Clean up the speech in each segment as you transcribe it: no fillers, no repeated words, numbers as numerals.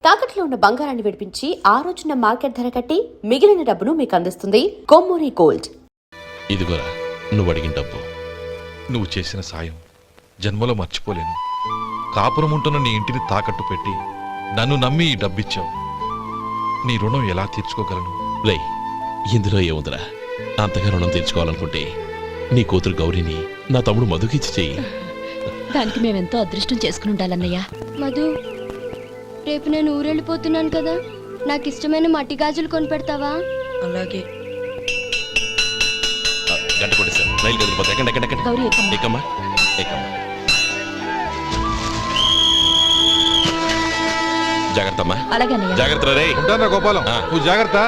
తాకట్లో ఉన్న బంగారాన్ని విడిపించి ఆ రోజున మార్కెట్ ధర కట్టి మిగిలిన డబ్బును మీకు అందిస్తుంది కొమ్మూరి గోల్డ్. ఇదిగోరా నువ్వు అడిగిన డబ్బు. నువ్వు చేసిన సాయం జన్మలో మర్చిపోలేను. కాపురం ఉంటున్న నీ ఇంటిని తాకట్టు పెట్టి నన్ను నమ్మి ఈ డబ్బిచ్చావు. నీ రుణం ఎలా తీర్చుకోగలను? రేయ్, ఇందులో ఏముందిరా? అంతగా రుణం తీర్చుకోవాలనుకుంటే నీ కూతురు గౌరీని నా తమ్ముడు మధుకిచ్చి చెయ్యి. దానికి మేమెంతో అదృష్టం చేసుకుని ఉండాలన్నయ్య. మధు, రేపు నేను ఊరెళ్ళిపోతున్నాను కదా, నాకు ఇష్టమైన మట్టి గాజులు కొనిపెడతావా? అలాగే. గంట కొట్టేశారు, రైలు కదిలిపోతే. ఎక్కండి ఎక్కండి ఎక్కండి. గౌరీ ఎక్కమ్మా. ఎక్కమ్మా ఎక్కమ్మా. జాగ్రత్త అమ్మా. అలాగే అన్నయ్య. జాగ్రత్త రే. ఉంటానా గోపాలం, నువ్వు జాగ్రత్త.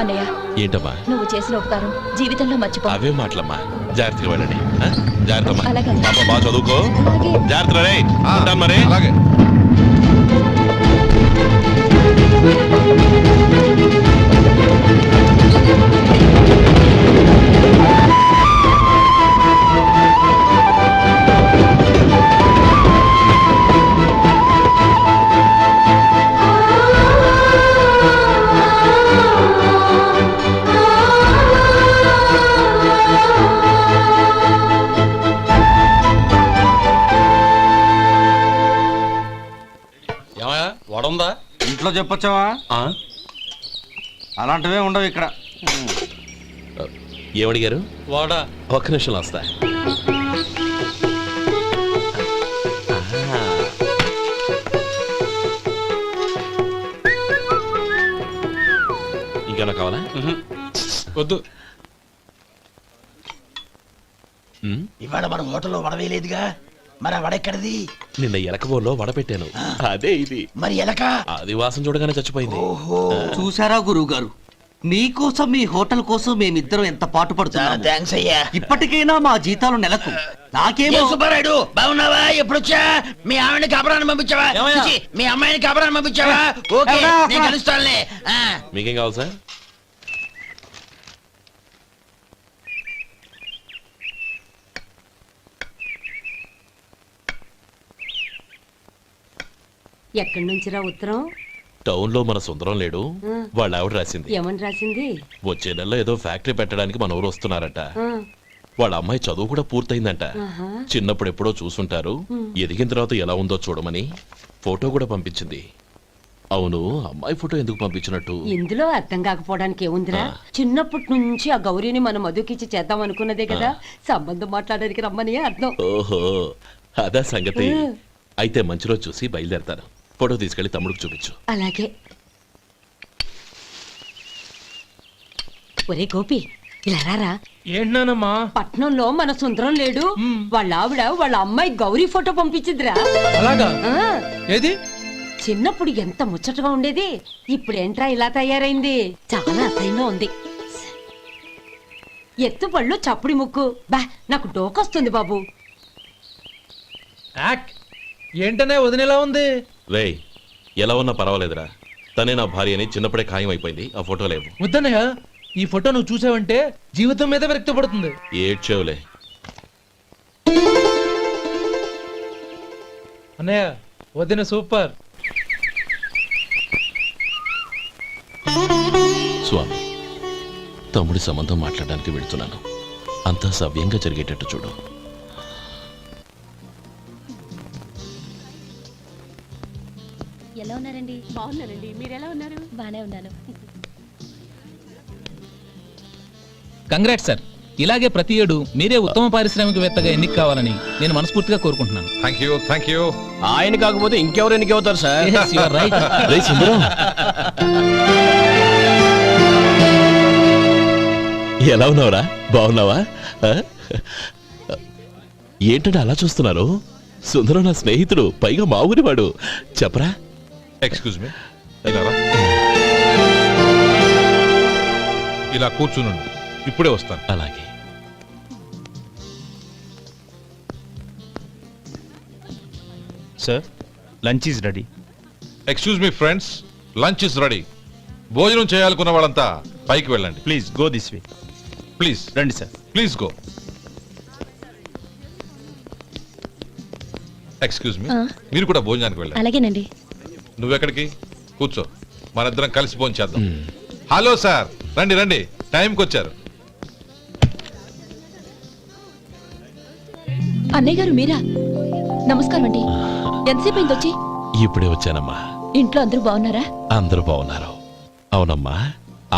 అన్నయ్య, ఏంటమ్మా నువ్వు చేసిన ఉపకారం జీవితంలో మర్చిపో. అవే మాటలమ్మా. జాగ్రత్తగా వెళ్ళండి. జాగ్రత్త అమ్మా. అలాగే. పాప బాగా చదువుకో. అలాగే. జాగ్రత్త రే. ఉంటాను మరి. అలాగే. వడుందా? ఇంట్లో చెప్పొచ్చావా? అలాంటివే ఉండవు ఇక్కడ. ఏమడిగారు? వాడా. ఒక్క నిమిషంలో వస్తా. ఇంకేనా కావాలా? వద్దు. ఇవాళ మన హోటల్లో వడవేయలేదుగా, మరి ఆ వడ ఎక్కడిది? నిన్న ఎలకబోలో వడ పెట్టాను, అదే ఇది. మరి ఎలక? అది వాసన చూడగానే చచ్చిపోయింది. చూసారా గురువు గారు, మీకోసం మీ హోటల్ కోసం మేమిద్దరం ఎంత పాటు పడుతున్నాం. థాంక్స్ అయ్యా. ఇప్పటికైనా మా జీతాలు నెలకు. నాకేమో. సుబ్బారాయుడు, బాగున్నావా? ఎప్పుడొచ్చా? మీ ఆవిడని కబరాన్ని పంపించావా? చిచి, మీ అమ్మాయిని కబరాన్ని పంపించావా? ఓకే, నేను కలుస్తానులే. మీకేం కావాలి సార్? ఎక్కడి నుంచిరా ఉత్తరం? టౌన్ లో మన సుందరం లేడు, వాళ్ళ ఆవిడ రాసింది. ఏమని రాసింది? వచ్చే నెలలో ఏదో ఫ్యాక్టరీ పెట్టడానికి మన ఊరు వస్తున్నారట. వాళ్ళ అమ్మాయి చదువు కూడా పూర్తయిందంట. చిన్నప్పుడు ఎప్పుడో చూసుంటారు, ఎదిగిన తర్వాత ఎలా ఉందో చూడమని ఫోటో కూడా పంపించింది. అవును, అమ్మాయి ఫోటో ఎందుకు పంపించినట్టు? ఇందులో అర్థం కాకపోవడానికి ఏముందిరా? చిన్నప్పటి నుంచి ఆ గౌరీని మనం మధుకిచ్చి చేద్దాం అనుకున్నదే కదా, సంబంధం మాట్లాడడానికి రమ్మని అర్థం. ఓహో, అదా సంగతి. అయితే మంచి రోజు చూసి బయలుదేరతాను. ఫోటో తీసుకెళ్లి తమ్ముడికి చూపించు. అలాగే. ఒరే గోపి, ఇలా రారా. ఏంటన్నానమ్మా? పట్నంలో మన సుందరం లేడు, వాళ్ళ ఆవిడ వాళ్ళ అమ్మాయి గౌరీ ఫోటో పంపించిందిరా. అలాగా? ఏది? చిన్నప్పుడు ఎంత ముచ్చటగా ఉండేది, ఇప్పుడేంట్రా ఇలా తయారైంది? చాలా అసహ్యంగా ఉంది. ఎత్తుపళ్ళు చప్పుడి ముక్కు, బా నాకు డోకొస్తుంది బాబు. ఏంటనే వదినేలా ఉంది? రేయ్, ఎలా ఉన్నా పర్వాలేదురా, తనే నా భార్య అని చిన్నప్పుడే ఖాయం అయిపోయింది. ఆ ఫోటో లేవు. వద్దన్నయ్య, ఈ ఫోటో నువ్వు చూసావంటే జీవితం మీద విరక్తి పడుతుంది. ఏడ్చేవులే. అన్నయ్య, వదిన సూపర్. స్వామి, తమ్ముడి సంబంధం మాట్లాడడానికి వెళ్తున్నాను. అంతా సవ్యంగా జరిగేటట్టు చూడు. ఎలా ఉన్నారండి? బాగున్నానండి, మీరు ఎలా ఉన్నారు? బానే ఉన్నాను. Congrats sir. ఇలాగే ప్రతి ఏడు మీరే ఉత్తమ పారిశ్రామికవేత్తగా ఎన్నిక కావాలని నేను మనస్ఫూర్తిగా కోరుకుంటున్నాను. Thank you. ఆయన కాకపోతే ఇంకెవరు ఎన్నికవుతారు sir? Yes, you are right. రేయ్ సుందరం, ఎలా ఉన్నావురా? బాగున్నావా? ఏంటంటే అలా చూస్తున్నారు? సుందరం నా స్నేహితుడు, పైగా మా ఊరివాడు. చెప్పరా? ఎక్స్క్యూజ్ మీ, ఇలా కూర్చునుండు, ఇప్పుడే వస్తాను. అలాగే. Sir, lunch is ready. Excuse me friends, lunch is ready. భోజనం చేయాలనుకున్న వాళ్ళంతా పైకి వెళ్ళండి. Please go this way. Please రండి sir. Please go. Excuse me, మీరు కూడా భోజనానికి వెళ్ళండి. అలాగేనండి. నువ్వెక్కడికి? కూర్చో, మనిద్దరం కలిసి భోంచేద్దాం. హలో సార్, రండి రండి, టైంకి వచ్చారు. అన్నయ్య గారు మీరా? నమస్కారం అండి. ఎంతసేపు అయింది వచ్చి? ఇప్పుడే వచ్చానమ్మా. ఇంట్లో అందరూ బాగున్నారా? అందరూ బాగున్నారు. అవునమ్మా,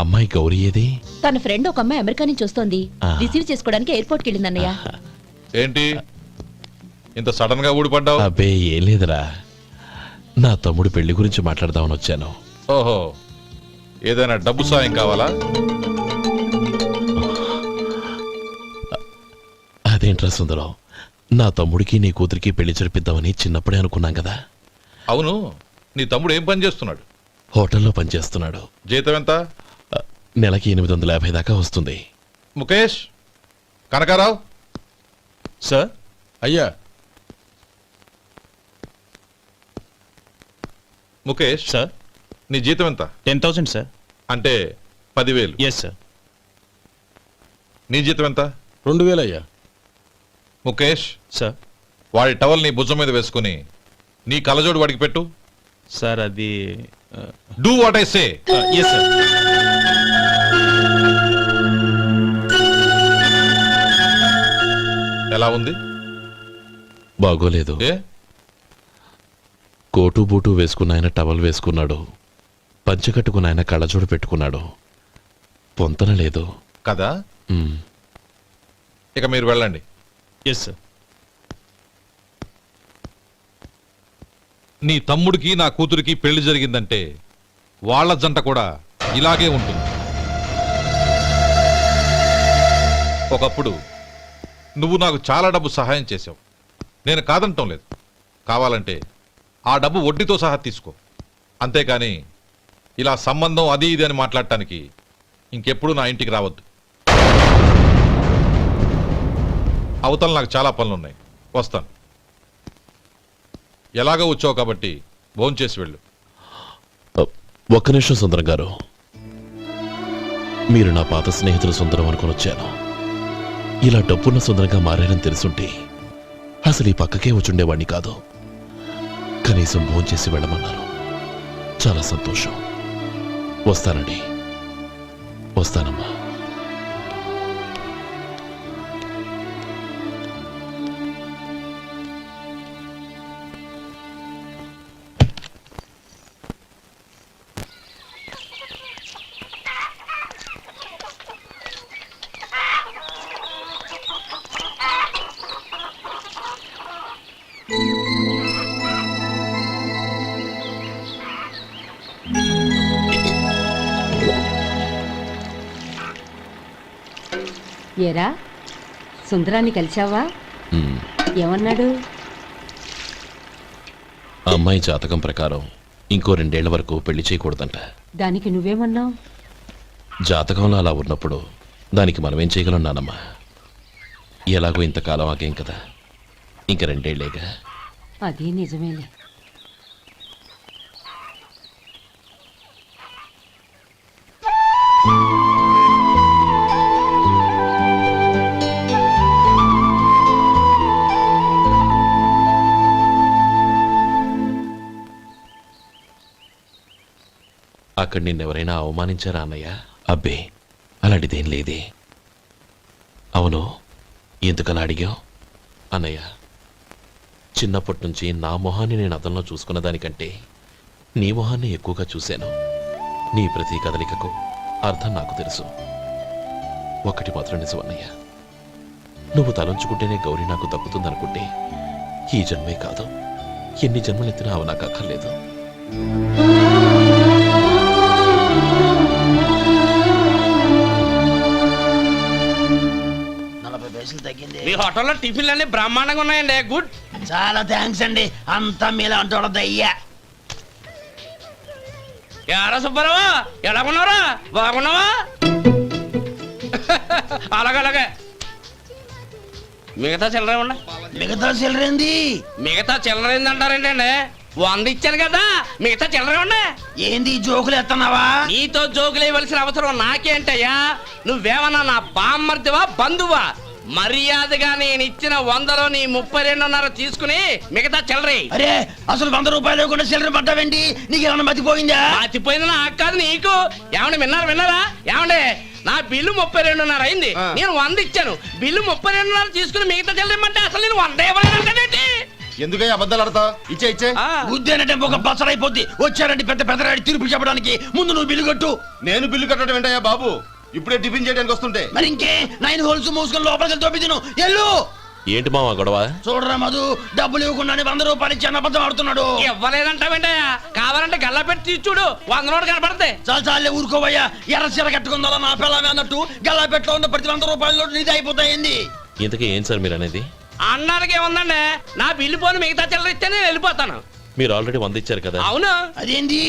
అమ్మాయి గౌరీ ఏది? తన ఫ్రెండ్ ఒక అమ్మాయి అమెరికా నుంచి వస్తోంది. ఆ. రిసీవ్ చేసుకోవడానికి ఎయిర్పోర్ట్కి వెళ్ళింది అన్నయ్య. ఏంటి ఇంత సడన్ గా ఊడిపడ్డావు? అబ్బే ఏం లేదురా, నా తమ్ముడు పెళ్లి గురించి మాట్లాడదామని వచ్చాను. ఓహో, ఏదైనా డబ్బు సాయం కావాలా? అదేంట్రా సుందరం, నా తమ్ముడికి నీ కూతురికి పెళ్లి జరిపిద్దామని చిన్నప్పుడే అనుకున్నాం కదా. అవును, నీ తమ్ముడు ఏం పని చేస్తున్నాడు? హోటల్లో పనిచేస్తున్నాడు. జీతం ఎంత? నెలకి 850 దాకా వస్తుంది. ముఖేష్, కనకారావు. సార్. అయ్యా ముఖేష్, సార్. నీ జీతం ఎంత? 10,000 సార్. అంటే 10,000. Yes sir. నీ జీతం ఎంత? 2,000 అయ్యా. ముఖేష్, సార్. వాడి టవల్ నీ భుజం మీద వేసుకుని నీ కలజోడు వాడికి పెట్టు. సార్ అది do what I say. Yes sir. ఎలా ఉంది? బాగోలేదు. ఏ? కోటు బూటు వేసుకున్న ఆయన టవల్ వేసుకున్నాడు, పంచె కట్టుకున్న ఆయన కళ్ళజోడు పెట్టుకున్నాడు. పొంతన లేదు కదా. ఉమ్. ఇక మీరు వెళ్ళండి. Yes sir. నీ తమ్ముడికి నా కూతురికి పెళ్లి జరిగిందంటే వాళ్ళ జంట కూడా ఇలాగే ఉంటుంది. ఒకప్పుడు నువ్వు నాకు చాలా డబ్బు సహాయం చేసావు, నేను కాదంటం లేదు. కావాలంటే ఆ డబ్బు వడ్డీతో సహా తీసుకో. అంతేకాని ఇలా సంబంధం అది ఇది అని మాట్లాడటానికి ఇంకెప్పుడు నా ఇంటికి రావద్దు. అవతల నాకు చాలా పనులున్నాయి, వస్తాను. ఎలాగో వచ్చావు కాబట్టి భోంచేసి వెళ్ళు. ఒక్క నిమిషం సుందరం గారు, మీరు నా పాత స్నేహితులు సుందరం అనుకుని వచ్చాను. ఇలా డబ్బున్న సుందరంగా మారారని తెలుసుంటే అసలు ఈ పక్కకే వచ్చుండేవాడిని కాదు. కనీసం భోంచేసి వెళ్ళమన్నారు, చాలా సంతోషం. వస్తానండి, వస్తానమ్మా. ఏరా, సుందరాన్ని కలిశావా? ఉమ్. ఏమన్నాడు? అమ్మాయి జాతకం ప్రకారం ఇంకో 2 ఏళ్ల వరకు పెళ్లి చేయకూడదంట. దానికి నువ్వేమన్నావు? జాతకంలో అలా ఉన్నప్పుడు దానికి మనమేం చేయగలం నానమ్మా? ఎలాగో ఇంతకాలం ఆగేం కదా, ఇంక 2 ఏళ్లేగా. అది నిజమేలే. అక్కడ నిన్నెవరైనా అవమానించారా అన్నయ్య? అబ్బే, అలాంటిదేం లేదే. అవును, ఎందుకలా అడిగావు? అన్నయ్య, చిన్నప్పటి నుంచి నా మొహాన్ని నేను అతనిలో చూసుకున్న దానికంటే నీ మొహాన్ని ఎక్కువగా చూశాను. నీ ప్రతి కదలికకు అర్థం నాకు తెలుసు. ఒకటి మాత్రం నిజం అన్నయ్య, నువ్వు తలంచుకుంటేనే గౌరీ నాకు దక్కుతుందనుకుంటే ఈ జన్మే కాదు, ఎన్ని జన్మలెత్తినా అవి నాకు అక్కర్లేదు. మీ హోటల్లో టిఫిన్లు అన్ని బ్రహ్మాండంగా ఉన్నాయండి. గుడ్, చాలా థ్యాంక్స్ అండి. అంతా మీలా అంటూ అయ్యా. యారా సుబ్బారావు, ఎలా ఉన్నారా? బాగున్నావా? అలాగే మిగతా చిల్లర ఉన్నా. మిగతా చిల్లరేంది? మిగతా చిల్లర ఏందంటారండి? 100 ఇచ్చాను కదా, మిగతా చిల్లర ఉన్నా. ఏంది జోకులు ఎత్తన్నావా? నీతో జోకులు ఇవ్వాల్సిన అవసరం నాకేంటయ్యా? నువ్వేమన్నా నా బామ్మర్దివా, బంధువా? మర్యాదగా నేను ఇచ్చిన 100లో నీ 32.5 తీసుకుని మిగతా చిల్లరి. అరే అసలు 100 రూపాయలు కూడా చిల్లర పడ్డావేంటి? నీకేమన్నా మతిపోయిందా? మర్చిపోయింది నాకు కాదు నీకు. ఏమండి విన్నారా ఏమండి? నా బిల్లు 32.5 అయింది. నేను 100 ఇచ్చాను. బిల్లు 32.5 తీసుకుని మిగతా చిల్లరమంటే అసలు నేను 100 ఇవ్వలేదంటే ఎందుకయ్యా అబద్ధాలు ఆడతా? ఇచ్చే ఉద్యానంటే ఒక బసరైపోద్ది. వచ్చారంటే పెద్ద పెద్దరాడి తీర్పు చెప్పడానికి ముందు నువ్వు బిల్లు కట్టు. నేను బిల్లు కట్టడం ఏంటయ్యా బాబు? ఇప్పుడే టిఫిన్ చేయడానికి వస్తుంటే. మరి ఇంకే 9 హోల్స్ మూసుకొని లోపలికి తోపి తిను. ఎల్లు. ఏంటి మావా గొడవ? చూడరా మధు, డబ్బులు ఇవ్వకుండానే 100 రూపాయలు ఇచ్చి అబద్ధం ఆడుతున్నాడు. ఇవ్వలేదంటావేంటయ్యా? కావాలంటే గల్లా పెట్టి తీసి చూడు, 100 నోటు కనపడతాయి. చాలే ఊరుకోవయ్యా. ఎర్ర చీర కట్టుకుందా నా పిల్లమే అన్నట్టు గల్లాపెట్లో ఉన్న ప్రతి 100 రూపాయలు నీది అయిపోతాయింది. ఇంతకీ ఏం సార్ మీరు అనేది? అన్నానికి ఏముందండి, నా బిల్లు పోను మిగతా చిల్లర ఇస్తే నేను వెళ్ళిపోతాను. మీరు ఆల్రెడీ 100 ఇచ్చారు కదా. అవును. అదేంటి?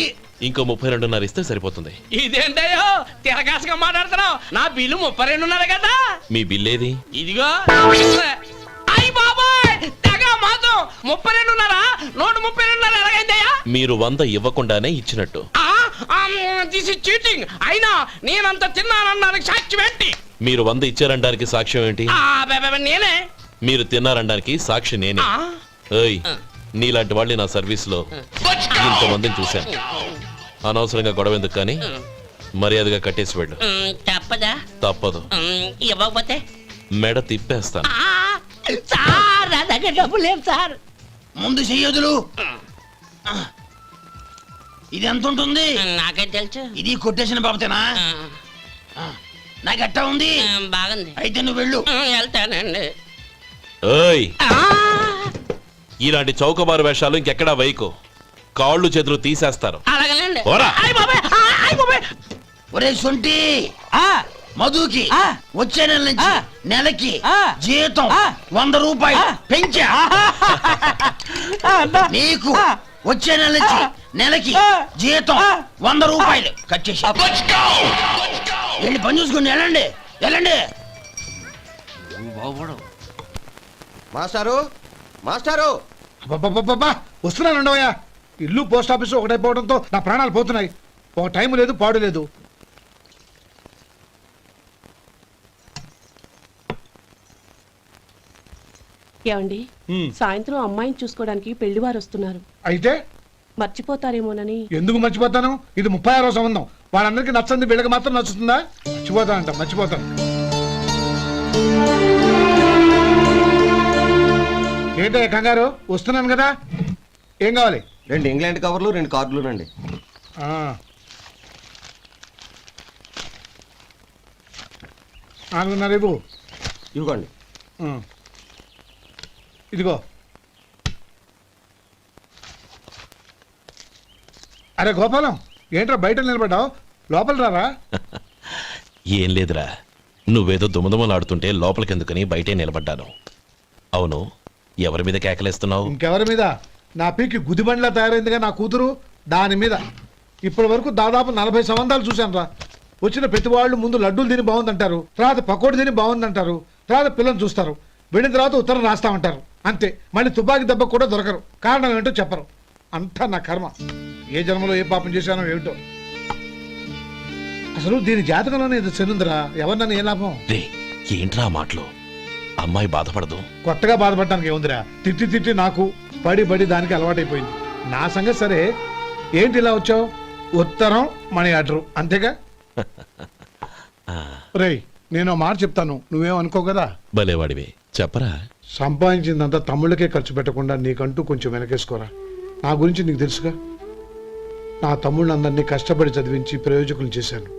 ఇంకో 32.5 ఇస్తే సరిపోతుంది. ఇదేంటయ్యో తిరగాసుగా మాట్లాడుతున్నావు? నా బిల్లు 32.5 కదా. మీ బిల్ ఏది? ఇదిగో. అయ్య బాబాయ్, తెగ మాతో 32.5 నోటు 32.5 ఎలాగైందయ్యా? మీరు 100 ఇవ్వకుండానే ఇచ్చినట్టు. This is cheating. అయినా నేనంత తిన్నానన్నానికి సాక్ష్యం ఏంటి? మీరు 100 ఇచ్చారనడానికి సాక్ష్యం ఏంటి? నేనే. మీరు తిన్నారనడానికి సాక్షి నేనే. ఏయ్, నీలాంటి వాళ్ళని నా సర్వీస్ లో ఇంతమందిని చూశాను. అనవసరంగా గొడవ ఎందుకు కానీ మర్యాదగా కట్టేసి వెళ్ళు. తప్పదా? తప్పదు. ఇవ్వకపోతే మెడ తిప్పేస్తాను. సార్ నా దగ్గర డబ్బు లేదు సార్. ముందు చెయ్యదులు. ఇది ఎంత ఉంటుంది? నాకే తెలుసు. ఇది కొట్టేసిన బాబతేనా? నాకు అట్టా ఉంది. బాగుంది. అయితే నువ్వు వెళ్ళు. వెళ్తానండి. ఏయ్, ఇలాంటి చౌకబారు వేషాలు ఇంకెక్కడా వైకు. కాళ్ళు చేతులు తీసేస్తారు. అలాగేనండి. పోరా. ఒరే సొంటి, మధుకి వచ్చే నెల నుంచి నెలకి జీతం 100 రూపాయలు పెంచా. నీకు వచ్చే నెల నుంచి నెలకి జీతం 100 రూపాయలు కట్ చేసి వెళ్ళి పని చూసుకుని వెళ్ళండి వెళ్ళండి. మాస్టారు మాస్టారు వస్తున్నాను ఉండవయ్యా. ఇల్లు పోస్ట్ ఆఫీసు ఒకటైపోవడంతో నా ప్రాణాలు పోతున్నాయి. ఒక టైం లేదు, పాడు లేదు. ఏమండి, సాయంత్రం అమ్మాయిని చూసుకోవడానికి పెళ్లివారు వస్తున్నారు. అయితే మర్చిపోతారేమోనని. ఎందుకు మర్చిపోతాను? ఇది 36వ సంబంధం. వాళ్ళందరికీ నచ్చంది, వీళ్ళకి మాత్రం నచ్చుతుందా? మర్చిపోతానంట, మర్చిపోతాను. ఏంటో కంగారు? వస్తున్నాను కదా. ఏం కావాలి? 2 ఇంగ్లాండ్ కవర్లు 2 కార్డులు రండి. 4.5 ఇవ్వు. ఇవ్వండి. ఇదిగో. అరే గోపాలం, ఏంట్రా బయట నిలబడ్డావు? లోపల రారా. ఏం లేదురా, నువ్వేదో దుమదుమలాడుతుంటే లోపలికెందుకని బయటే నిలబడ్డాను. అవును, ఎవరి మీద కేకలేస్తున్నావు? ఇంకెవరి మీద? నా పీకి గుదిబండ్లా తయారైందిగా నా కూతురు, దాని మీద. ఇప్పటి వరకు దాదాపు 40 సంబంధాలు చూశాను రా. వచ్చిన ప్రతి వాళ్ళు ముందు లడ్డూలు తిని బాగుందంటారు, తర్వాత పకోడి తిని బాగుందంటారు, తర్వాత పిల్లలు చూస్తారు, వెళ్ళిన తర్వాత ఉత్తరం రాస్తామంటారు. అంతే, మళ్ళీ తుపాకీ దెబ్బ కూడా దొరకరు. కారణం ఏంటో చెప్పరు. అంతా నా కర్మ. ఏ జన్మలో ఏ పాపం చేశానో ఏమిటో. అసలు దీని జాతకంలోనే ఇది చెల్లుందిరా. ఎవరినన్నా ఏ లాభం? ఏంట్రా మాటలు? అమ్మాయి బాధపడదు. కొత్తగా బాధపడటానికి ఏముందిరా? తిట్టి తిట్టి నాకు పడి పడి దానికి అలవాటైపోయింది. నా సంగతి సరే, ఏంటి ఇలా వచ్చావు? ఉత్తరం, మనీ ఆర్డర్, అంతేగా? రేయ్, నేను మాట చెప్తాను, నువ్వేం అనుకో కదా. భలేవాడివి, చెప్పరా. సంపాదించిందంతా తమ్ముళ్ళకే ఖర్చు పెట్టకుండా నీకంటూ కొంచెం వెనకేసుకోరా. నా గురించి నీకు తెలుసుగా. నా తమ్ముళ్ళందరినీ కష్టపడి చదివించి ప్రయోజకులు చేశాను.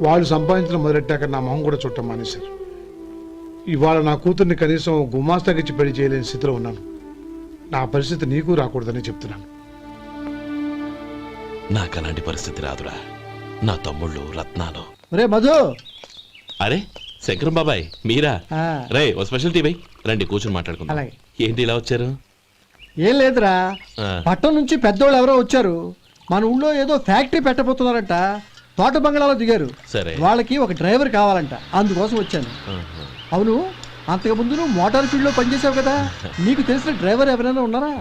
వాళ్ళు సంపాదించడం మొదలెట్టాక నా మొహం కూడా చుట్టం మానేశారు. ఇవాళ నా కూతుర్ని కనీసం గుమాస్తాకిచ్చి పెళ్లి చేయలేని స్థితిలో ఉన్నాను. నా పరిస్థితి నీకు రాకూడదని చెప్తున్నాను. నాకు అలాంటి పరిస్థితి రాదురా. నా తమ్ముళ్ళు రత్నాలు. రే మధు. అరే శంకరం బాబాయ్, మీరా? రే, ఓ స్పెషల్ టీ బై. రండి కూర్చొని మాట్లాడుకుందాం. ఏంటి ఇలా వచ్చారు? ఏం లేదురా, పట్టణం నుంచి పెద్దోళ్ళు ఎవరో వచ్చారు. మన ఊళ్ళో ఏదో ఫ్యాక్టరీ పెట్టబోతున్నారంట. తోట బంగ్లాలో దిగారు. సరే, వాళ్ళకి ఒక డ్రైవర్ కావాలంట, అందుకోసం వచ్చాను. అవును, అంతకు ముందు నువ్వు మోటార్ ఫీల్డ్ లో పనిచేసావు కదా, నీకు తెలిసిన డ్రైవర్ ఎవరైనా ఉన్నారా?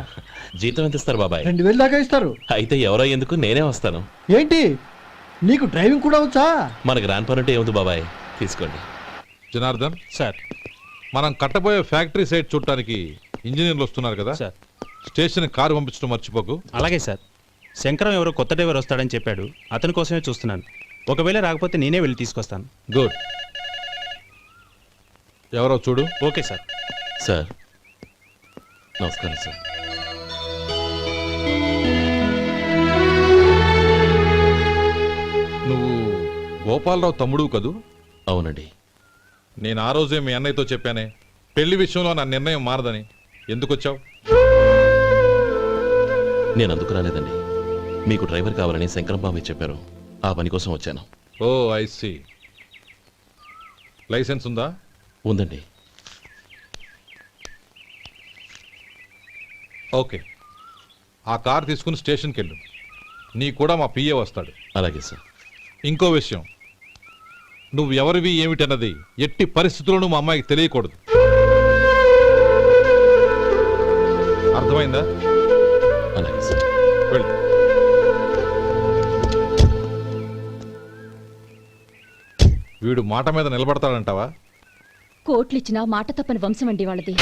జీతం ఎంత ఇస్తారు బాబాయ్? 2000 దాకా ఇస్తారు. అయితే ఎవరో ఎందుకు, నేనే వస్తాను. ఏంటి, నీకు డ్రైవింగ్ కూడా వచ్చా? మనకు రాని పని అంటే ఏముంది బాబాయ్, తీసుకోండి. జనార్దన్ సార్, మనం కట్టబోయే ఫ్యాక్టరీ సైట్ చూడటానికి ఇంజనీర్లు వస్తున్నారు కదా సార్. స్టేషన్ కారు పంపించడం మర్చిపోకు. అలాగే సార్. శంకరం ఎవరో కొత్త డ్రైవర్ వస్తాడని చెప్పాడు, అతని కోసమే చూస్తున్నాను. ఒకవేళ రాకపోతే నేనే వెళ్ళి తీసుకొస్తాను. గుడ్. ఎవరో చూడు. Okay sir. సార్ నమస్కారం సార్. నువ్వు గోపాలరావు తమ్ముడు కదూ? అవునండి. నేను ఆ రోజే మీ అన్నయ్యతో చెప్పానే పెళ్లి విషయంలో నా నిర్ణయం మారదని. ఎందుకు వచ్చావు? నేను అందుకు రాలేదండి. మీకు డ్రైవర్ కావాలని శంకరం బాబాయ్ చెప్పారు, ఆ పని కోసం వచ్చాను. ఓ ఐ సీ. లైసెన్స్ ఉందా? ఉందండి. ఓకే, ఆ కార్ తీసుకుని స్టేషన్కి వెళ్ళు. నీ కూడా మా పిఏ వస్తాడు. అలాగే సార్. ఇంకో విషయం, నువ్వు ఎవరివి ఏమిటన్నది ఎట్టి పరిస్థితుల్లోనూ మా అమ్మాయికి తెలియకూడదు. అర్థమైందా? అలాగే సార్. వెళ్ళు. వీడు మాట మీద నిలబడతాడంటావా? కోట్లిచ్చినా మాట తప్పని వంశం అండి వాళ్ళది.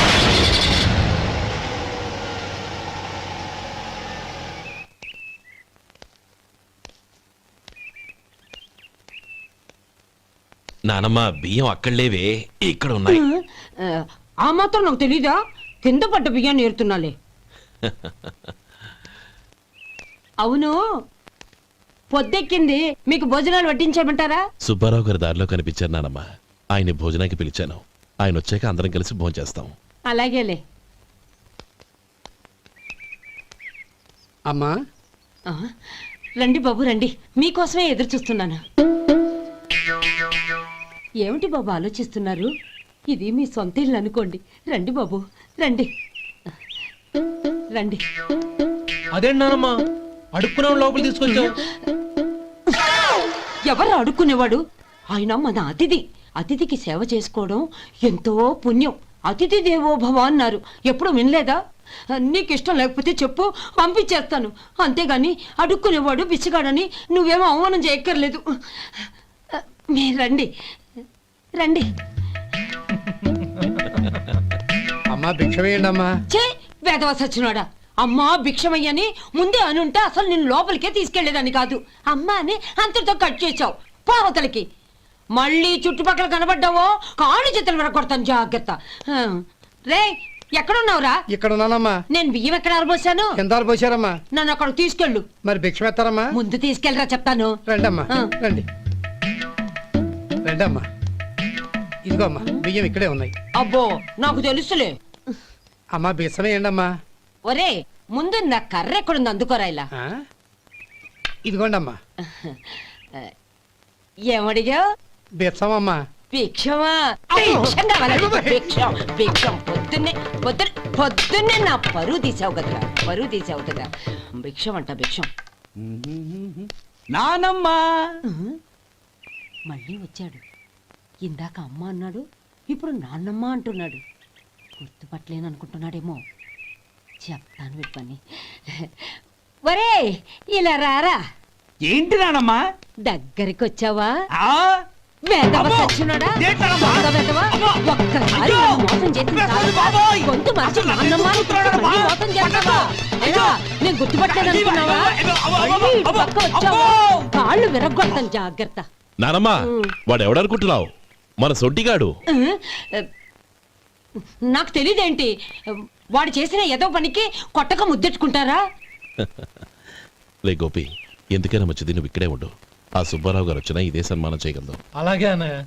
నానమ్మ బియ్యం అక్కడ లేవే, ఇక్కడ ఉన్నాయి. ఆ మాత్రం నాకు తెలీదా? కింద పడ్డ బియ్యాన్ని ఏరుతున్నాలే. అవును, పొద్దెక్కింది, మీకు భోజనాలు వడ్డించేయమంటారా? సుబ్బారావు గారి దారిలో కనిపించారు నానమ్మ. ఆయన భోజనానికి పిలిచాను. ఆయన వచ్చాక అందరం కలిసి భోజనం చేస్తాం. అలాగేలే. అమ్మా ఆ, రండి బాబు రండి, మీకోసమే ఎదురు చూస్తున్నాను. ఏమిటి బాబు ఆలోచిస్తున్నారు? ఇది మీ సొంత ఇల్లు అనుకోండి. రండి బాబు రండి రండి. అదేంటమ్మా అడుక్కునే లోపల తీసుకొచ్చావు? ఎవరు అడుక్కునేవాడు? ఆయన మన అతిథి. అతిథికి సేవ చేసుకోవడం ఎంతో పుణ్యం. అతిథి దేవో భవ అన్నారు, ఎప్పుడు వినలేదా? నీకు ఇష్టం లేకపోతే చెప్పు, పంపించేస్తాను. అంతేగాని అడుక్కునేవాడు బిచ్చగాడని నువ్వేమో అవమానం చేయక్కర్లేదు. మీరు రండి రండి. అమ్మా భిక్ష వేయండి అమ్మా. చే వేదవ సచ్చినాడా, అమ్మా భిక్షమయ్యని ముందే అనుంటే అసలు నేను లోపలికే తీసుకెళ్లేదని కాదు. అమ్మా అని అంతటితో కట్ చేసావు. పావతలకి మళ్ళీ చుట్టుపక్కల కనబడ్డావో కాళ్ళు చేతులు విరగొడతాను, జాగ్రత్త. రే ఎక్కడున్నావురా? ఇక్కడ ఉన్నానమ్మా. నేను బియ్యం ఎక్కడ ఆరబోసాను? ఎంత పోసారమ్మా? నన్ను అక్కడ తీసుకెళ్ళు. మరి భిక్ష ఎత్తారమ్మా? ముందు తీసుకెళ్ళరా చెప్తాను. రండమ్మా ఆ. రండి రండమ్మా. ఇదిగో అమ్మా బియ్యం ఇక్కడే ఉన్నాయి. అబ్బో నాకు తెలుసులే. అమ్మా బిచ్చం వేయండి అమ్మా. ఒరే ముందు నా కర్ర ఎక్కడుంది, అందుకోరా ఇలా. ఇదిగోండి అమ్మా. ఏమడిగా? బిచ్చం అమ్మా. భిక్షమా? భిక్షం కావాలండి, భిక్షం భిక్షం. పొద్దున్నే నా పరువు తీసావు కదరా, పరువు తీసావు కదా. భిక్షం అంట భిక్షం. నానమ్మా మళ్ళీ వచ్చాడు. ఇందాక అమ్మ అన్నాడు, ఇప్పుడు నాన్నమ్మ అంటున్నాడు. గుర్తుపట్టలేననుకుంటున్నాడేమో. చెప్తాను వీడి పని. ఒరే ఇలా రారా. ఏంటి నానమ్మా? దగ్గరికి వచ్చావా? వేదవ సచ్చినోడా, దొంగ వేదవ. ఒక్కసారి నన్ను మోసం చేసింది చాలు. గొంతు మార్చి నాన్నమ్మ అని మళ్ళీ మోసం చేస్తావా? ఎలా? నేను గుర్తుపట్టలేదనుకున్నావా? మళ్ళీ ఇటు పక్క వచ్చావా? కాళ్ళు విరగొడతాను, జాగ్రత్త. నానమ్మ వాడు ఎవడనుకుంటున్నావు? మన సొంటిగాడు. నాకు తెలియదేంటి? వాడు చేసిన ఏదో పనికి కొట్టక ముద్దెట్టుకుంటారా? లే గోపి, ఎందుకైనా మంచిది నువ్వు ఇక్కడే ఉండు. ఆ సుబ్బారావు గారు వచ్చినా ఇదే సన్మానం చేయగలదు. అలాగే అన్నయ్య.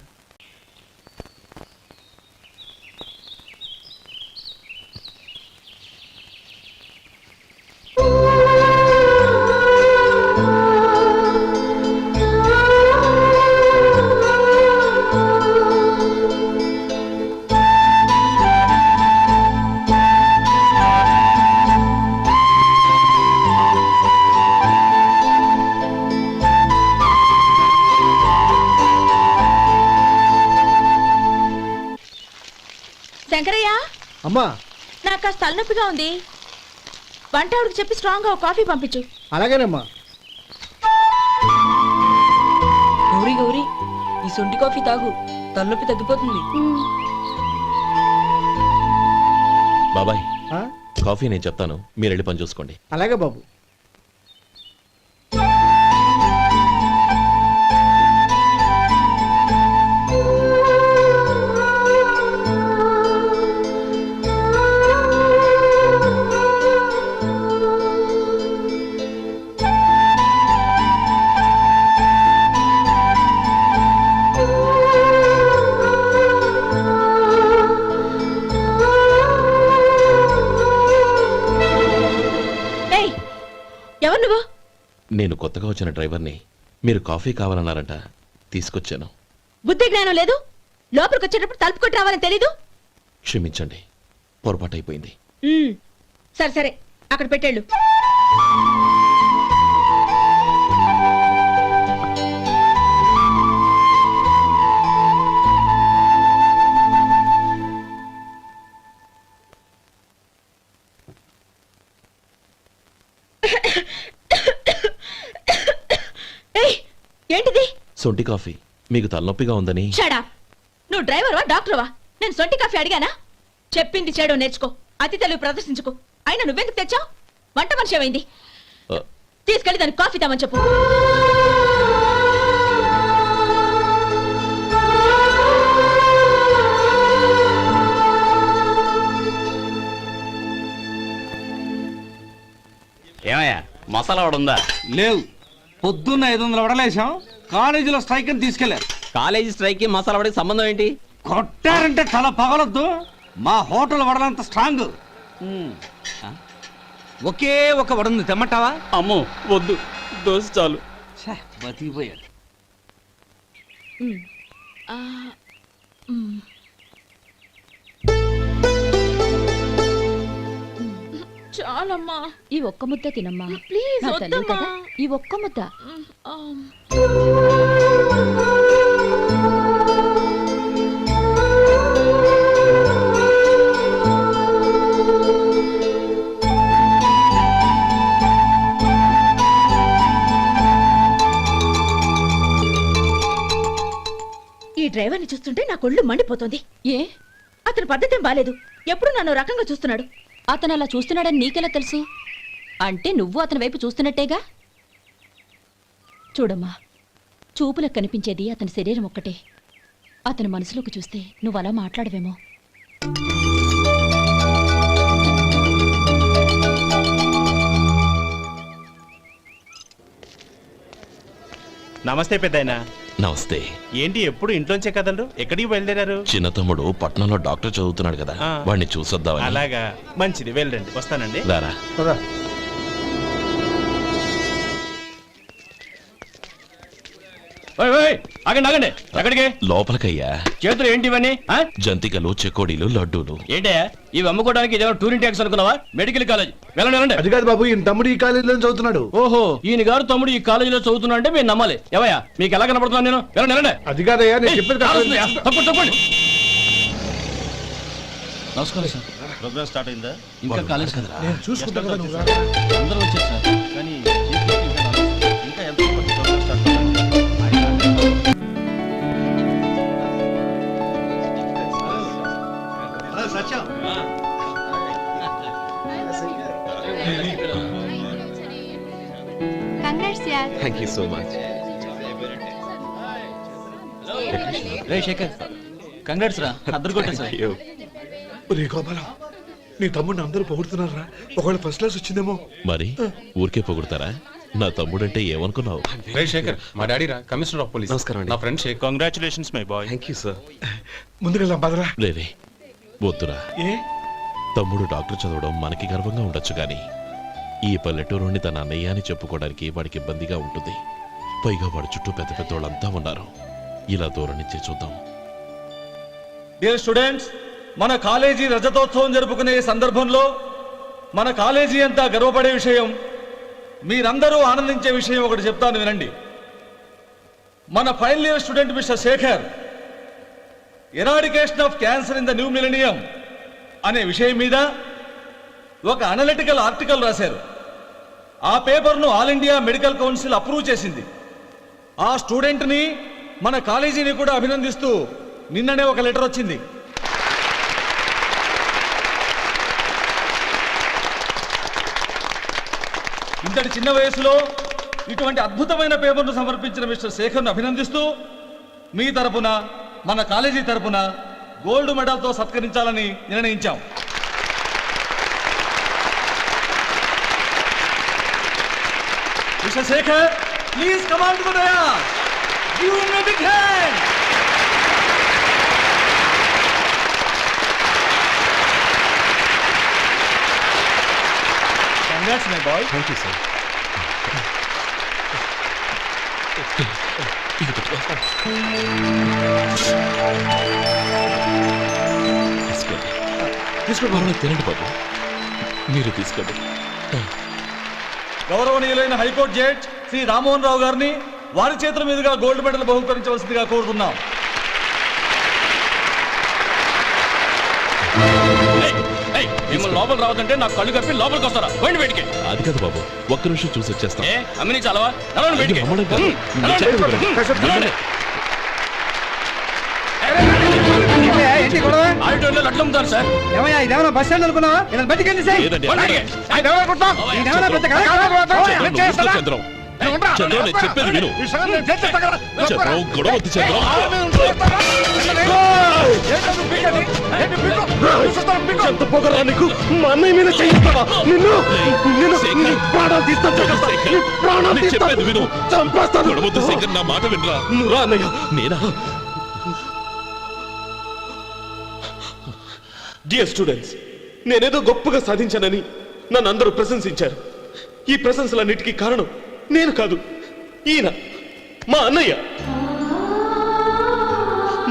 శంకరయ్య, అమ్మా నాకు కాస్త తలనొప్పిగా ఉంది. వంట ఆవిడకి చెప్పి స్ట్రాంగ్ గా ఒక కాఫీ పంపించు. అలాగేనమ్మా. గౌరీ గౌరీ, ఈ సొంటి కాఫీ తాగు, తలనొప్పి తగ్గిపోతుంది. బాబాయ్ ఆ? కాఫీ నేను చెప్తాను, మీరు వెళ్ళి పని చూసుకోండి. అలాగే బాబు. ఏయ్, ఎవరు నువ్వు? నేను కొత్తగా వచ్చిన డ్రైవర్ని. మీరు కాఫీ కావాలన్నారంట, తీసుకొచ్చాను. బుద్ధి జ్ఞానం లేదు. లోపలికి వచ్చేటప్పుడు తలుపు కొట్టి రావాలని తెలీదు. క్షమించండి, పొరపాటు అయిపోయింది. సరే సరే, అక్కడ పెట్టేళ్ళు. ఏయ్, ఏంటిది? సొంటి కాఫీ. మీకు తలనొప్పిగా ఉందని. షడా, నువ్వు డ్రైవర్వా డాక్టర్వా? నేను సొంటి కాఫీ అడిగానా? చెప్పింది చేయడం నేర్చుకో, అతి తెలివి ప్రదర్శించుకో. అయినా నువ్వెందుకు తెచ్చావు? వంట మనిషి ఏమైంది? ఆ. తీసుకెళ్ళి దానికి కాఫీ తామని చెప్పు. ఏమయ్యా, మసాలా వాడు ఉందా? లేవు. పొద్దున్న 500 వడలేసాం. కాలేజీలో స్ట్రైక్ అని తీసుకెళ్లారు. కాలేజీ స్ట్రైక్ కి మసాలా వాడికి సంబంధం ఏంటి? కొట్టారంటే తల పగలొద్దు. మా హోటల్ వడలంత స్ట్రాంగ్. ఒకే ఒక వడుంది, తెమ్మంటావా? అమ్మో వద్దు, దోశ చాలు. బతికిపోయాడు. చాలమ్మా, ఈ ఒక్క ముద్ద తినమ్మా. ప్లీజ్ నా తల్లి వద్దమ్మా. కదా, ఈ ఒక్క ముద్ద. ఈ డ్రైవర్ని చూస్తుంటే నా కొళ్ళు మండిపోతుంది. ఏ, అతని పద్ధతి బాలేదు. ఎప్పుడు నన్ను రకంగా చూస్తున్నాడు. అతను అలా చూస్తున్నాడని నీకెలా తెలుసు? అంటే నువ్వు అతని వైపు చూస్తున్నట్టేగా. చూడమ్మా, చూపులకు కనిపించేది అతని శరీరం ఒక్కటే. అతని మనసులోకి చూస్తే నువ్వు అలా మాట్లాడవేమో. నమస్తే పెద్దాయనా. నమస్తే. ఏంటి ఎప్పుడు ఇంట్లోంచే కదలరు? ఎక్కడికి బయలుదేరారు? చిన్న తమ్ముడు పట్నంలో డాక్టర్ చదువుతున్నాడు కదా, ఆ. వాడిని చూసొద్దామని. అలాగా, మంచిది, వెళ్ళండి. వస్తానండి. రారా. పద. ఆగండి ఆగండి, ఎక్కడికి? లోపలికయ్యా. చేతులు ఏంటి ఇవన్నీ? జంతికలు, చెకోడీలు, లడ్డూలు. ఏంటయ్యా ఇవి అమ్ముకోవడానికి ఇదేమో టూరింగ్ ట్యాక్స్ అనుకున్నావా? Medical college. వెళ్ళండి వెళ్ళండి. అది కాదు బాబు, ఈయన తమ్ముడు ఈ కాలేజీలో చదువుతున్నాడు. ఓహో, ఈయన గారు తమ్ముడు ఈ కాలేజీలో చదువుతున్నా అంటే మీరు నమ్మాలి. ఎవయా మీకు ఎలా కనపడుతున్నాను నేను? వెళ్ళండి వెళ్ళండి. అది కాదయ్యా, నేను చెప్పేది కాదు. తప్పండి తప్పండి. నమస్కారం సార్. ప్రోగ్రామ్ స్టార్ట్ అయిందా? ఇంకా కాలేజ్ కదా, నేను చూసుకుంటాను కదా, నువ్వు రా. అందరూ వచ్చారు సార్. కానీ ఇంకా ఎంత ప్రోగ్రామ్ స్టార్ట్ కంగ్రాట్స్ యార్. Thank you so much. రే శేఖర్, కంగ్రాట్స్ రా, అద్దరు కొట్టేసా. ఒరే గోపాలం, నీ తమ్ముడిని అందరూ పొగుడుతున్నారా? ఒకవేళ ఫస్ట్ క్లాస్ వచ్చిందేమో. మరి ఊరికే పొగుడతారా? నా తమ్ముడంటే ఏమనుకున్నావు? రే శేఖర్, మా డాడీ రా, కమిషనర్ ఆఫ్ పోలీస్. నమస్కారం అండి. నా friend Shekhar. Congratulations my boy. Thank you sir. ముందుకెళ్దాం పదరా. రేరే వద్దురా. ఏ తమ్ముడు డాక్టర్ చదవడం మనకి గర్వంగా ఉండొచ్చు కానీ ఈ పల్లెటూరుని తన అన్నయ్య అని చెప్పుకోవడానికి వాడికి ఇబ్బందిగా ఉంటుంది. పైగా వాడి చుట్టూ పెద్ద పెద్ద వాళ్ళంతా ఉన్నారు. ఇలా దూరం నుంచి చూద్దాం. డియర్ స్టూడెంట్స్, మన కాలేజీ రజతోత్సవం జరుపుకునే సందర్భంలో మన కాలేజీ అంతా గర్వపడే విషయం, మీరందరూ ఆనందించే విషయం ఒకటి చెప్తాను వినండి. మన final year student mister Shekhar eradication of cancer in the new millennium అనే విషయం మీద ఒక అనలిటికల్ ఆర్టికల్ రాశారు. ఆ పేపర్ను all India medical council approve చేసింది. ఆ స్టూడెంట్ని, మన కాలేజీని కూడా అభినందిస్తూ నిన్ననే ఒక లెటర్ వచ్చింది. ఇంతటి చిన్న వయసులో ఇటువంటి అద్భుతమైన పేపర్ను సమర్పించిన మిస్టర్ శేఖర్ను అభినందిస్తూ మీ తరపున మన కాలేజీ తరపున గోల్డ్ మెడల్తో సత్కరించాలని నిర్ణయించాం. Mister Shekhar, please come on to the dais. Give him a big hand. Congrats my boy. Thank you sir. తీసుకోండి, తినండి బాబు, మీరు తీసుకోండి. గౌరవనీయులైన హైకోర్టు జడ్జ్ శ్రీ రామ్మోహన్ రావు గారిని వారి చేతుల మీదుగా గోల్డ్ మెడల్ బహుకరించవలసిందిగా కోరుతున్నాం. మిమ్మల్ని లోపల రావద్దంటే నాకు కళ్ళు కప్పి లోపలికి వస్తారా? పోయింది బయటికి. అది కాదు బాబు, ఒక్క నిమిషం చూసి వచ్చేస్తాం. అమ్మిని చాలవా? నడవండి బయటికి. అమ్మడం కాదు. నేను చెప్పేది వినండి. ఆడిటోరియంలో లడ్లు అమ్ముతారు సార్. ఇదేమన్నా బస్ స్టాండ్ అనుకున్నావా? ఇలా బయటికి లేదండి, చంద్రం, చంద్రం, నేను చెప్పేది విను. చంద్రం, గొడవ వద్దు చంద్రం. ఎంత పొగరా నీకు? మా అన్నయ్య మీద చేయిస్తావా? నిన్ను ప్రాణాలు తీస్తాను, చెప్పేది విను. చంపేస్తాను. గొడవ వద్దు శేఖర్, నా మాట వినరా. నువ్వు రా అన్నయ్య. నేనా? డియర్ స్టూడెంట్స్, నేనేదో గొప్పగా సాధించానని నన్ను అందరూ ప్రశంసించారు. ఈ ప్రశంసలన్నిటికీ కారణం నేను కాదు, ఈయన మా అన్నయ్య.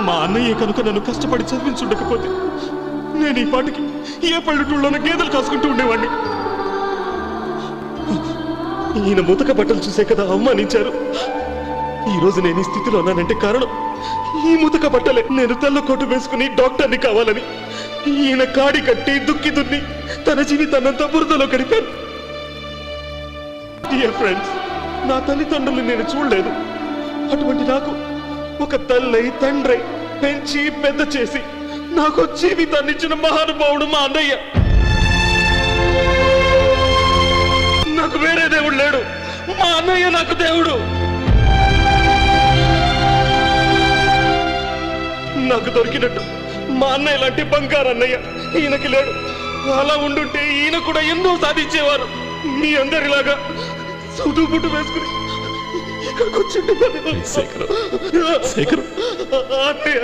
మా అన్నయ్య కనుక నన్ను కష్టపడి చదివించుండకపోతే నేను ఈ పాటికి ఏ పల్లెటూళ్ళలోనే గేదెలు కాసుకుంటూ ఉండేవాడిని. ఈయన ముతక బట్టలు చూసే కదా అవమానించారు. ఈ రోజు నేను ఈ స్థితిలో ఉన్నానంటే కారణం ఈ ముతక బట్టలే. నేను తెల్ల కోటు వేసుకుని డాక్టర్ని కావాలని ఈయన కాడి కట్టి దుక్కి దున్ని తన జీవితాన్నంతా బురదలో గడిపాను. డియర్ ఫ్రెండ్స్, నా తల్లిదండ్రులు నేను చూడలేదు. అటువంటి నాకు ఒక తల్లై తండ్రై పెంచి పెద్ద చేసి నాకు జీవితాన్ని ఇచ్చిన మహానుభావుడు మా అన్నయ్య. నాకు వేరే దేవుడు లేడు, మా అన్నయ్య నాకు దేవుడు. నాకు దొరికినట్టు మా అన్నయ్య లాంటి బంగారు అన్నయ్య ఈయనకి లేడు. అలా ఉండుంటే ఈయన కూడా ఎన్నో సాధించేవారు. మీ అందరిలాగా సుడుబుడ్డు వేసుకుని ఇక్కడికి వచ్చింటే శేఖర్, శేఖర్, అన్నయ్య.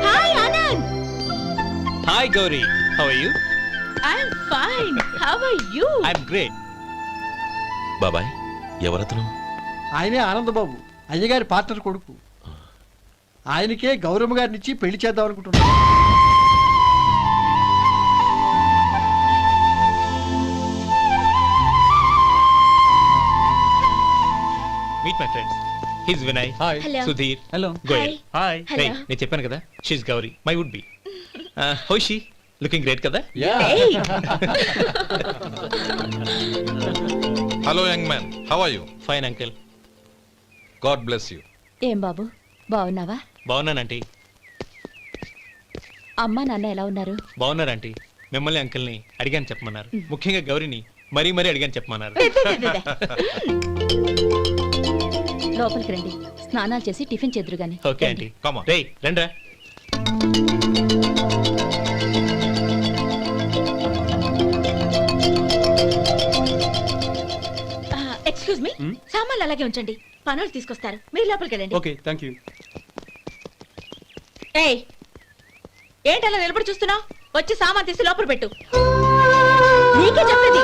Hi Anand. Hi Gauri, how are you? I am fine. How are you? I am great. బాబాయ్, ఎవరతను? ఆయనే ఆనందబాబు, అయ్యగారి పార్ట్నర్ కొడుకు. ఆయనకే గౌరమ్మ గారిని ఇచ్చి పెళ్లి చేద్దాం అనుకుంటున్నాను. Meet my friends. His Vinay, hi. Hello. Sudheer, hello. Goyal, hi. Hello. నేను చెప్పాను కదా, she's Gauri, my would be. How she? Looking great కదా? Hey. Hello young man, how are you? Fine uncle. God bless you. ఏం బాబు బాగున్నావా? బాగున్నానంటీ. అమ్మా నాన్న ఎలా ఉన్నారు? బాగున్నారంటీ. మిమ్మల్ని అంకిల్ని అడిగాను చెప్పమన్నారు. ముఖ్యంగా గౌరీని మరీ మరీ అడిగాను చెప్పమన్నారు. లోపలికి రండి, స్నానాలు చేసి టిఫిన్ చేద్దరు గాని. Okay aunty. Come on. రేయ్ రండ్రా. ఎక్స్క్యూజ్ మీ, సామాన్లు అలాగే ఉంచండి, పనులు తీసుకొస్తారు. మీరు లోపలికి వెళ్ళండి. Okay, thank you. ఏయ్, ఏంటి అలా నిలబడి చూస్తున్నావు? వచ్చి సామాన్ తీసి లోపల పెట్టు. నీకే చెప్పేది.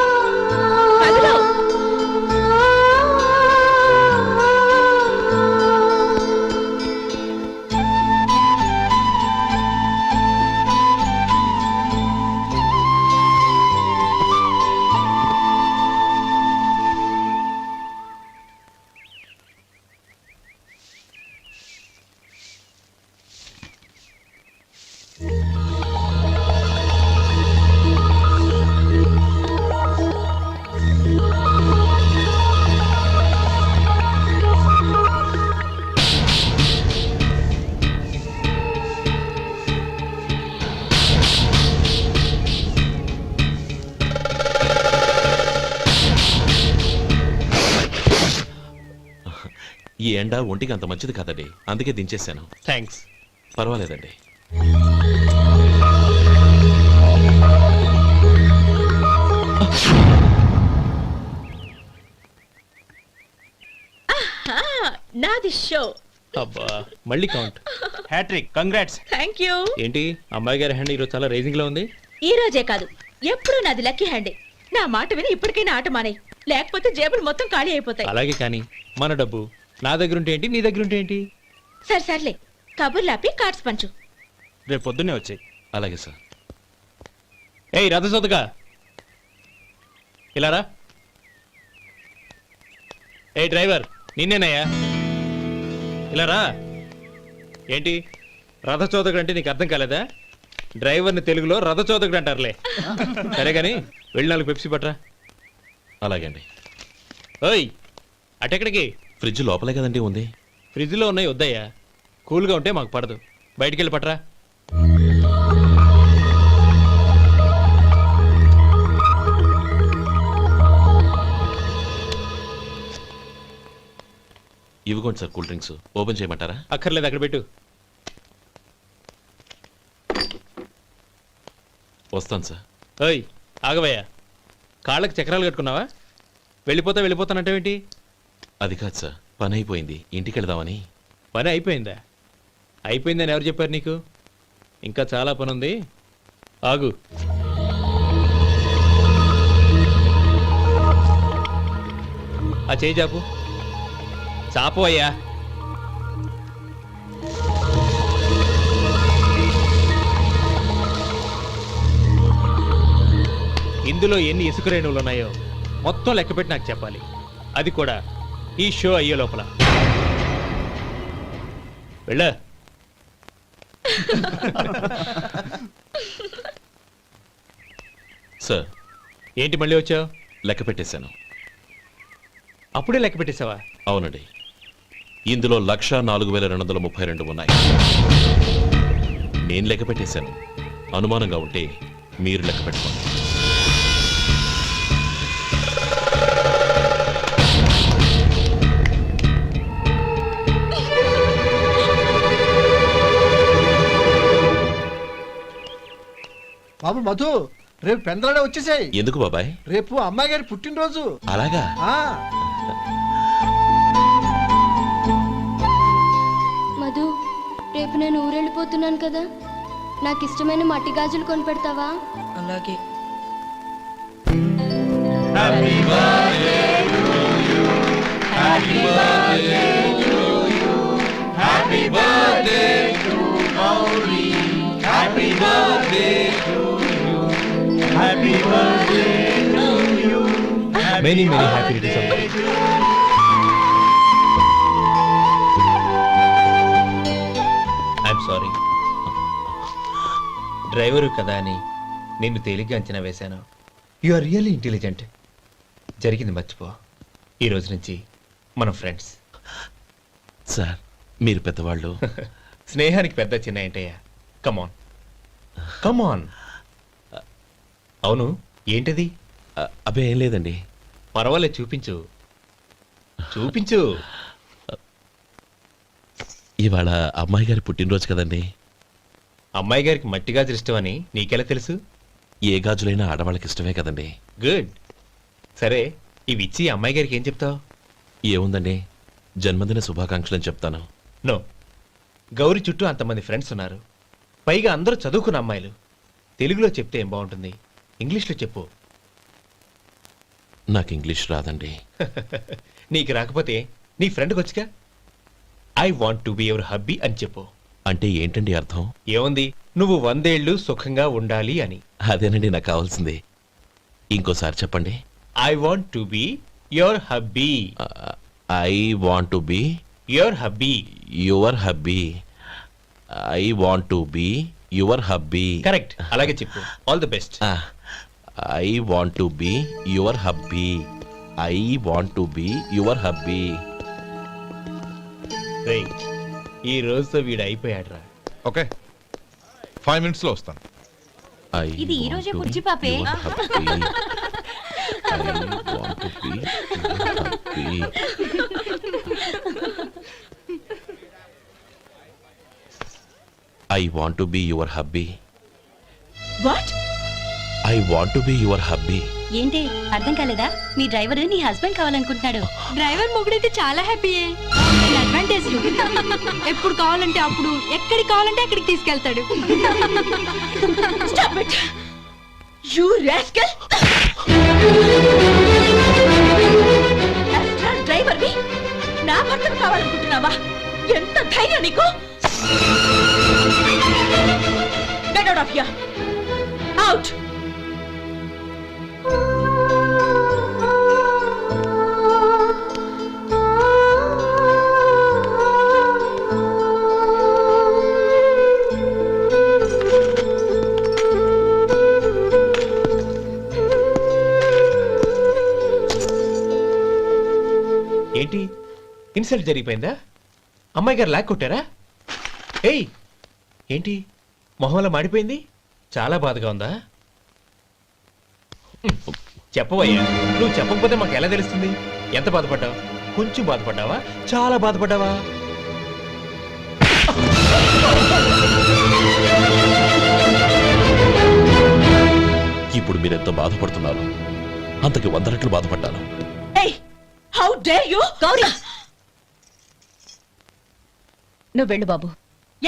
కదులు. ఈ ఎండ ఒంటికి అంత మంచిది కాదండి, అందుకే దించేశాను. థ్యాంక్స్. పర్వాలేదండి. నాది షో. అబ్బా మళ్ళీ count. Hat trick, congrats. Thank you. ఏంటి అమ్మాయి గారి హ్యాండ్ ఈరోజు చాలా రేజింగ్ లో ఉంది? ఈ రోజే కాదు, ఎప్పుడు నాది లక్కీ హ్యాండే. నా మాట విని ఇప్పటికైనా ఆట మానేయ్, లేకపోతే జేబులు మొత్తం ఖాళీ అయిపోతాయి. అలాగే కానీ మన డబ్బు నా దగ్గర ఉంటే ఏంటి, నీ దగ్గర ఉంటే ఏంటి? సరే సర్లే, కబుర్లు ఆపి కార్డ్స్ పంచు. రేపు పొద్దున్నే వచ్చాయి. అలాగే సార్. ఏయ్ రథసోదగా ఇలా రా. ఏ డ్రైవర్ నిన్నేనయ్యా, ఇలా రా. ఏంటి రథచోదకుడు అంటే నీకు అర్థం కాలేదా? డ్రైవర్ని తెలుగులో రథచోదకుడు అంటారులే. సరే కానీ వెళ్ళి 4 పెప్సీ పట్రా. అలాగే అండి. ఓయ్ అటెక్కడికి? ఫ్రిడ్జ్ లోపలే కదండి ఉంది. ఫ్రిడ్జ్లో ఉన్నాయి వద్దయ్యా, కూల్గా ఉంటే మాకు పడదు. బయటికి వెళ్ళి పట్రా. ఇవ్వకోండి సార్ కూల్ డ్రింక్స్. ఓపెన్ చేయమంటారా? అక్కర్లేదు, అక్కడ పెట్టు. వస్తాను సార్. ఓయ్ ఆగవయ్యా, కాళ్ళకి చక్రాలు కట్టుకున్నావా? వెళ్ళిపోతానంటావేంటి? అది కాదు సార్, పని అయిపోయింది, ఇంటికి వెళదామని. పని అయిపోయిందా? అయిపోయిందని ఎవరు చెప్పారు నీకు? ఇంకా చాలా పని ఉంది, ఆగు. ఆ చేయి చాపు. చాపు అయ్యా. ఇందులో ఎన్ని ఇసుక రేణువులు ఉన్నాయో మొత్తం లెక్కపెట్టి నాకు చెప్పాలి, అది కూడా ఈ షో అయ్యే లోపల. వెళ్ళ. సార్ ఏంటి మళ్ళీ వచ్చావు? లెక్క పెట్టేశాను. అప్పుడే లెక్క పెట్టేశావా? అవునండి, ఇందులో 1,04,232 ఉన్నాయి. నేను లెక్క పెట్టేశాను. అనుమానంగా ఉంటే మీరు లెక్క పెట్టుకోండి. బాబు మధు, రేపు పెందలాడే వచ్చేసాయి. ఎందుకు బాబాయ్? రేపు అమ్మాయి గారి పుట్టినరోజు. అలాగా? మధు, రేపు నేను ఊరెళ్ళిపోతున్నాను కదా, నాకు ఇష్టమైన మట్టి గాజులు కొనిపెడతావా? అలాగే. Many happy returns of the day. I'm sorry. Driver కదా అని నిన్ను తేలిగ్గా అంచనా వేశాను. You are really intelligent. జరిగింది మర్చిపో. ఈ రోజు నుంచి మనం ఫ్రెండ్స్. సార్ మీరు పెద్దవాళ్ళు. స్నేహానికి పెద్ద చిన్న ఏంటయ్యా? కమాన్ కమాన్. అవును, ఏంటది? అబ్బే ఏం లేదండి. పర్వాలేదు, చూపించు చూపించు. ఇవాళ అమ్మాయి గారి పుట్టినరోజు కదండి. అమ్మాయి గారికి మట్టి గాజులు ఇష్టమని నీకెలా తెలుసు? ఏ గాజులైనా ఆడవాళ్ళకి ఇష్టమే కదండి. గుడ్. సరే, ఇవి ఇచ్చి అమ్మాయి గారికి ఏం చెప్తావు? ఏముందండి, జన్మదిన శుభాకాంక్షలు అని చెప్తాను. నో, గౌరీ చుట్టూ అంతమంది ఫ్రెండ్స్ ఉన్నారు, పైగా అందరూ చదువుకున్న అమ్మాయిలు. తెలుగులో చెప్తే ఏం బాగుంటుంది, ఇంగ్లీష్లో చెప్పు. నాకు ఇంగ్లీష్ రాదండి. నీకు రాకపోతే నీ ఫ్రెండ్కి వచ్చిగా. I want to be your hubby అని చెప్పు. అంటే ఏంటండి అర్థం? ఏముంది, నువ్వు 100 ఏళ్ళు సుఖంగా ఉండాలి అని. అదేనండి నాకు కావాల్సింది. ఇంకోసారి చెప్పండి. I want to be your hubby. I want to be your hubby. Your hubby. I want to be your hubby. Correct, అలాగే చెప్పు. All the best. I want to be your hubby. I want to be your hubby. ఈ రోజుతో వీడు అయిపోయాడ్రా. Okay, 5 minutes లో వస్తాను. ఇది ఈ రోజే పుచ్చి పాపే. I want to be happy. I want to be your hubby. What? I want to be your hubby. ఏంటి అర్థం కాలేదా? మీ డ్రైవర్ నీ హస్బెండ్ కావాలనుకుంటున్నాడు. డ్రైవర్ మొగుడైతే చాలా హ్యాపీయే. అడ్వాంటేజ్ ఎప్పుడు కావాలంటే అప్పుడు, ఎక్కడికి కావాలంటే అక్కడికి తీసుకెళ్తాడు. Stop it! You rascal! Driver ని నా భర్తను కావాలనుకుంటున్నావా? ఎంత ధైర్యం నీకు? Get out of here! Out! ఏంటి ఇన్సల్ట్ జరిగిపోయిందా? అమ్మాయి గారు లాక్ కొట్టారా? ఏయ్ ఏంటి మొహంలో మాడిపోయింది? చాలా బాధగా ఉందా? చెప్పవయ్యా, నువ్వు చెప్పకపోతే మాకు ఎలా తెలుస్తుంది? ఎంత బాధపడ్డావు? కొంచెం బాధపడ్డావా? చాలా బాధపడ్డావా? ఇప్పుడు మీరెంత బాధపడుతున్నారు, అంతకి 100 రెట్లు బాధపడ్డాను. Hey! How dare you? Gauri, నువ్వు వెళ్ళు బాబు.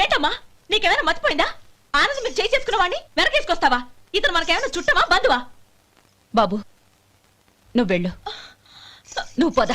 ఏంటమ్మా, నీకేమైనా మర్చిపోయిందా? ఆనందం మీరు చేసుకున్న వాడిని వెనకేసుకొస్తావా? ఇతను మనకేమైనా చుట్టమా, బంధువా? బాబు నువ్వు వెళ్ళు. నువ్వు పద.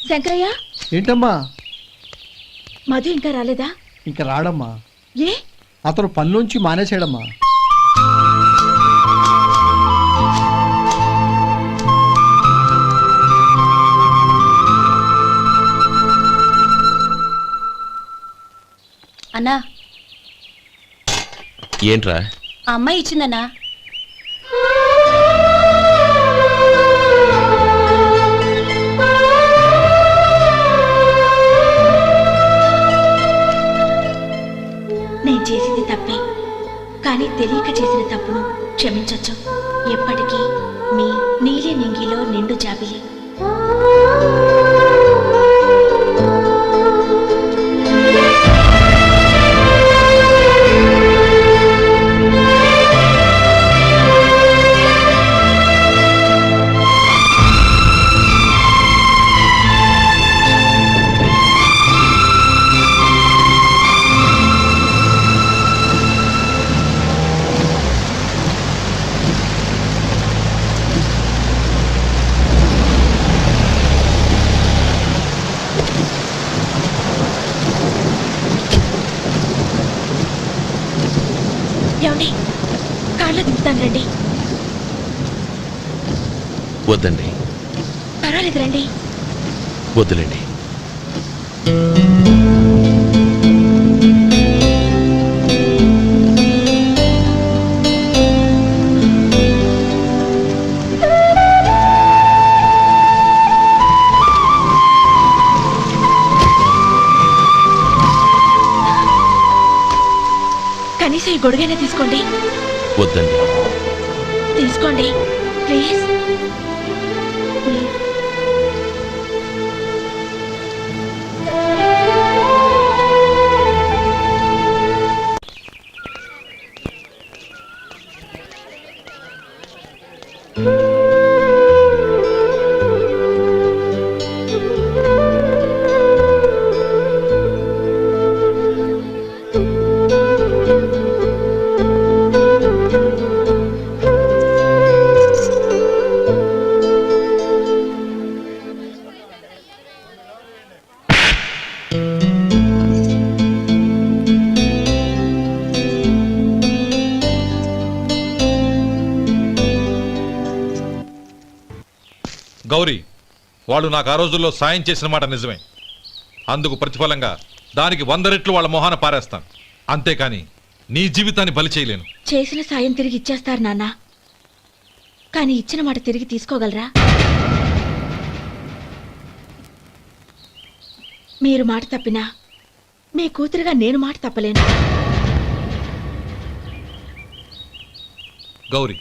శంకరయ్య, ఏంటమ్మా? మధు ఇంకా రాలేదా? ఇంకా రాడమ్మా. ఏ? అతను పనిలోంచి మానేసాడమ్మా. అన్నా, ఏంట్రా? ఆ అమ్మాయి ఇచ్చిందన్నా. నేను చేసింది తప్పే, కానీ తెలియక చేసిన తప్పును క్షమించొచ్చు. ఎప్పటికీ మీ నీలి నింగిలో నిండు జాబిలి. ఏమండి, కార్లో దింపుతాను రండి. వద్దండి. పర్వాలేదు రండి. వద్దులేండి. కనీసం ఈ గొడుగైనా తీసుకోండి. వద్దండి. తీసుకోండి ప్లీజ్. గౌరీ, వాళ్ళు నాకు ఆ రోజుల్లో సాయం చేసిన మాట నిజమే. అందుకు ప్రతిఫలంగా దానికి 100 రెట్లు వాళ్ళ మొహాన పారేస్తాను. అంతేకాని నీ జీవితాన్ని బలి చేయలేను. చేసిన సాయం తిరిగి ఇచ్చేస్తారు నాన్న, కానీ ఇచ్చిన మాట తిరిగి తీసుకోగలరా? మీరు మాట తప్పినా మీ కూతురుగా నేను మాట తప్పలేను. గౌరీ,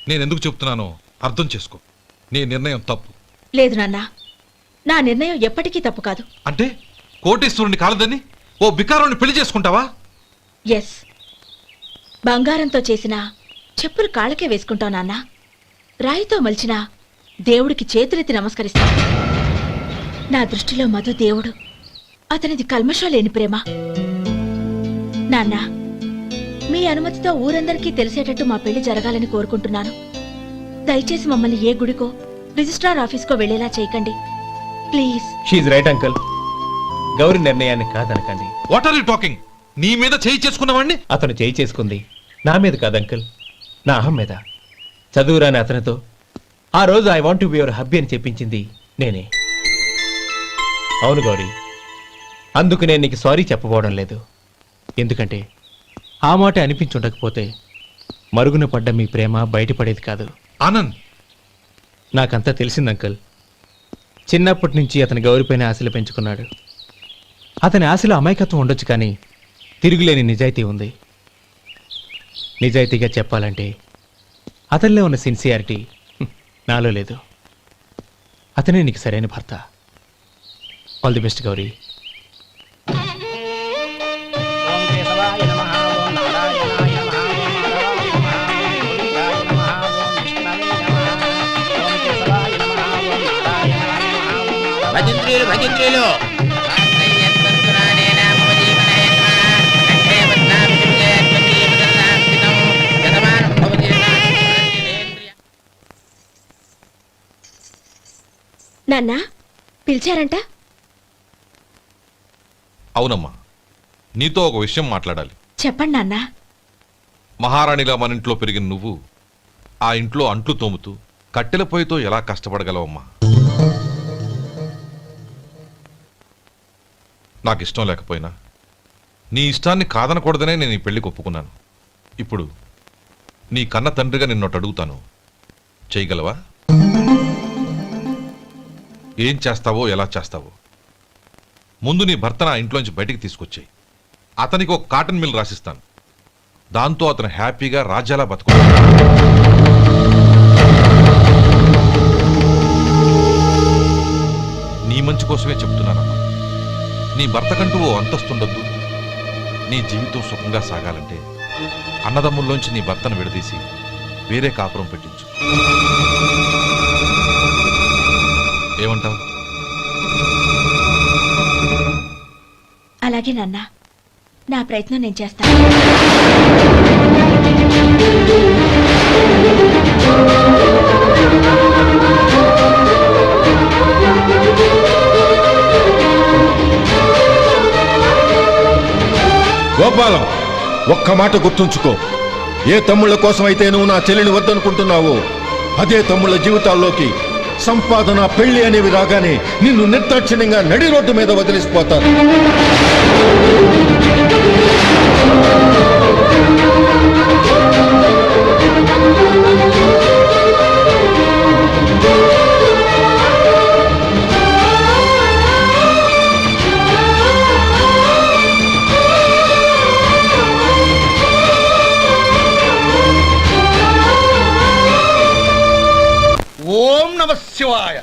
నేనెందుకు చెప్తున్నానో అర్థం చేసుకో. నీ నిర్ణయం తప్పు. లేదు నాన్న, నా నిర్ణయం ఎప్పటికీ తప్పు కాదు. అంటే కోటేశ్వరుని కాలదని ఓ బికారుని పెళ్లి చేసుకుంటావా? ఎస్, బంగారంతో చేసిన చెప్పులు కాళ్ళకే వేసుకుంటావు నాన్న. రాయితో మలిచిన దేవుడికి చేతులెత్తి నమస్కరిస్తా. నా దృష్టిలో మధు దేవుడు, అతనిది కల్మషం లేని ప్రేమ. నాన్న, మీ అనుమతితో ఊరందరికీ తెలిసేటట్టు మా పెళ్లి జరగాలని కోరుకుంటున్నాను. దయచేసి మమ్మల్ని ఏ గుడికో రిజిస్ట్రార్ ఆఫీస్కో వెళ్లేలా చేయకండి please. She's right uncle. Gauri నిర్ణయాన్ని కాదనకండి. What are you talking? నీ మీద చేయి చేసుకున్నవాడిని అతను చేయి చేసుకుంది నా మీద కాదు అంకుల్, నా అహం మీద. చదువురాని అతనితో ఆ రోజు I want to be your hubby అని చెప్పించింది నేనే. అవును గౌరీ, అందుకు నేను నీకు సారీ చెప్పబోవడం లేదు. ఎందుకంటే ఆ మాట అనిపించుండకపోతే మరుగున పడ్డ మీ ప్రేమ బయటపడేది కాదు. ఆనంద్, నాకంతా తెలిసింది అంకుల్. చిన్నప్పటి నుంచి అతని గౌరిపైన ఆశలు పెంచుకున్నాడు. అతని ఆశలో అమాయకత్వం ఉండొచ్చు, కానీ తిరుగులేని నిజాయితీ ఉంది. నిజాయితీగా చెప్పాలంటే అతనిలో ఉన్న సిన్సియారిటీ నాలో లేదు. అతనే నీకు సరైన భర్త. All the best Gauri. భజంత్రీలు భజంత్రీలు నాన్న, పిలిచారంట? అవునమ్మా, నీతో ఒక విషయం మాట్లాడాలి. చెప్పండి నాన్న. మహారాణిలా మన ఇంట్లో పెరిగిన నువ్వు ఆ ఇంట్లో అంట్లు తోముతూ కట్టెల పొయ్యితో ఎలా కష్టపడగలవమ్మా? నాకు ఇష్టం లేకపోయినా నీ ఇష్టాన్ని కాదనకూడదనే నేను ఈ పెళ్లికి ఒప్పుకున్నాను. ఇప్పుడు నీ కన్న తండ్రిగా నిన్నొట్టు అడుగుతాను, చేయగలవా? ఏం చేస్తావో, ఎలా చేస్తావో ముందు నీ భర్త నా ఇంట్లోంచి బయటికి తీసుకొచ్చాయి. అతనికి ఒక కాటన్ మిల్ రాసిస్తాను. దాంతో అతను హ్యాపీగా రాజ్యాలా బతుకు. నీ మంచి కోసమే చెప్తున్నానమ్మా. నీ భర్తకంటూ ఓ అంతస్తుండొద్దు. నీ జీవితం సుఖంగా సాగాలంటే అన్నదమ్ముల్లోంచి నీ భర్తను విడదీసి వేరే కాపురం పెట్టించు. ఏమంటావు? అలాగే నాన్న, నా ప్రయత్నం నేను చేస్తాను. గోపాలం, ఒక్క మాట గుర్తుంచుకో. ఏ తమ్ముళ్ళ కోసమైతే నువ్వు నా చెల్లిని వద్దనుకుంటున్నావో అదే తమ్ముళ్ళ జీవితాల్లోకి సంపాదన, పెళ్లి అనేవి రాగానే నిన్ను నిర్దాక్షిణ్యంగా నడి రోడ్డు మీద వదిలేసిపోతారు. ఓం నమ శివాయ.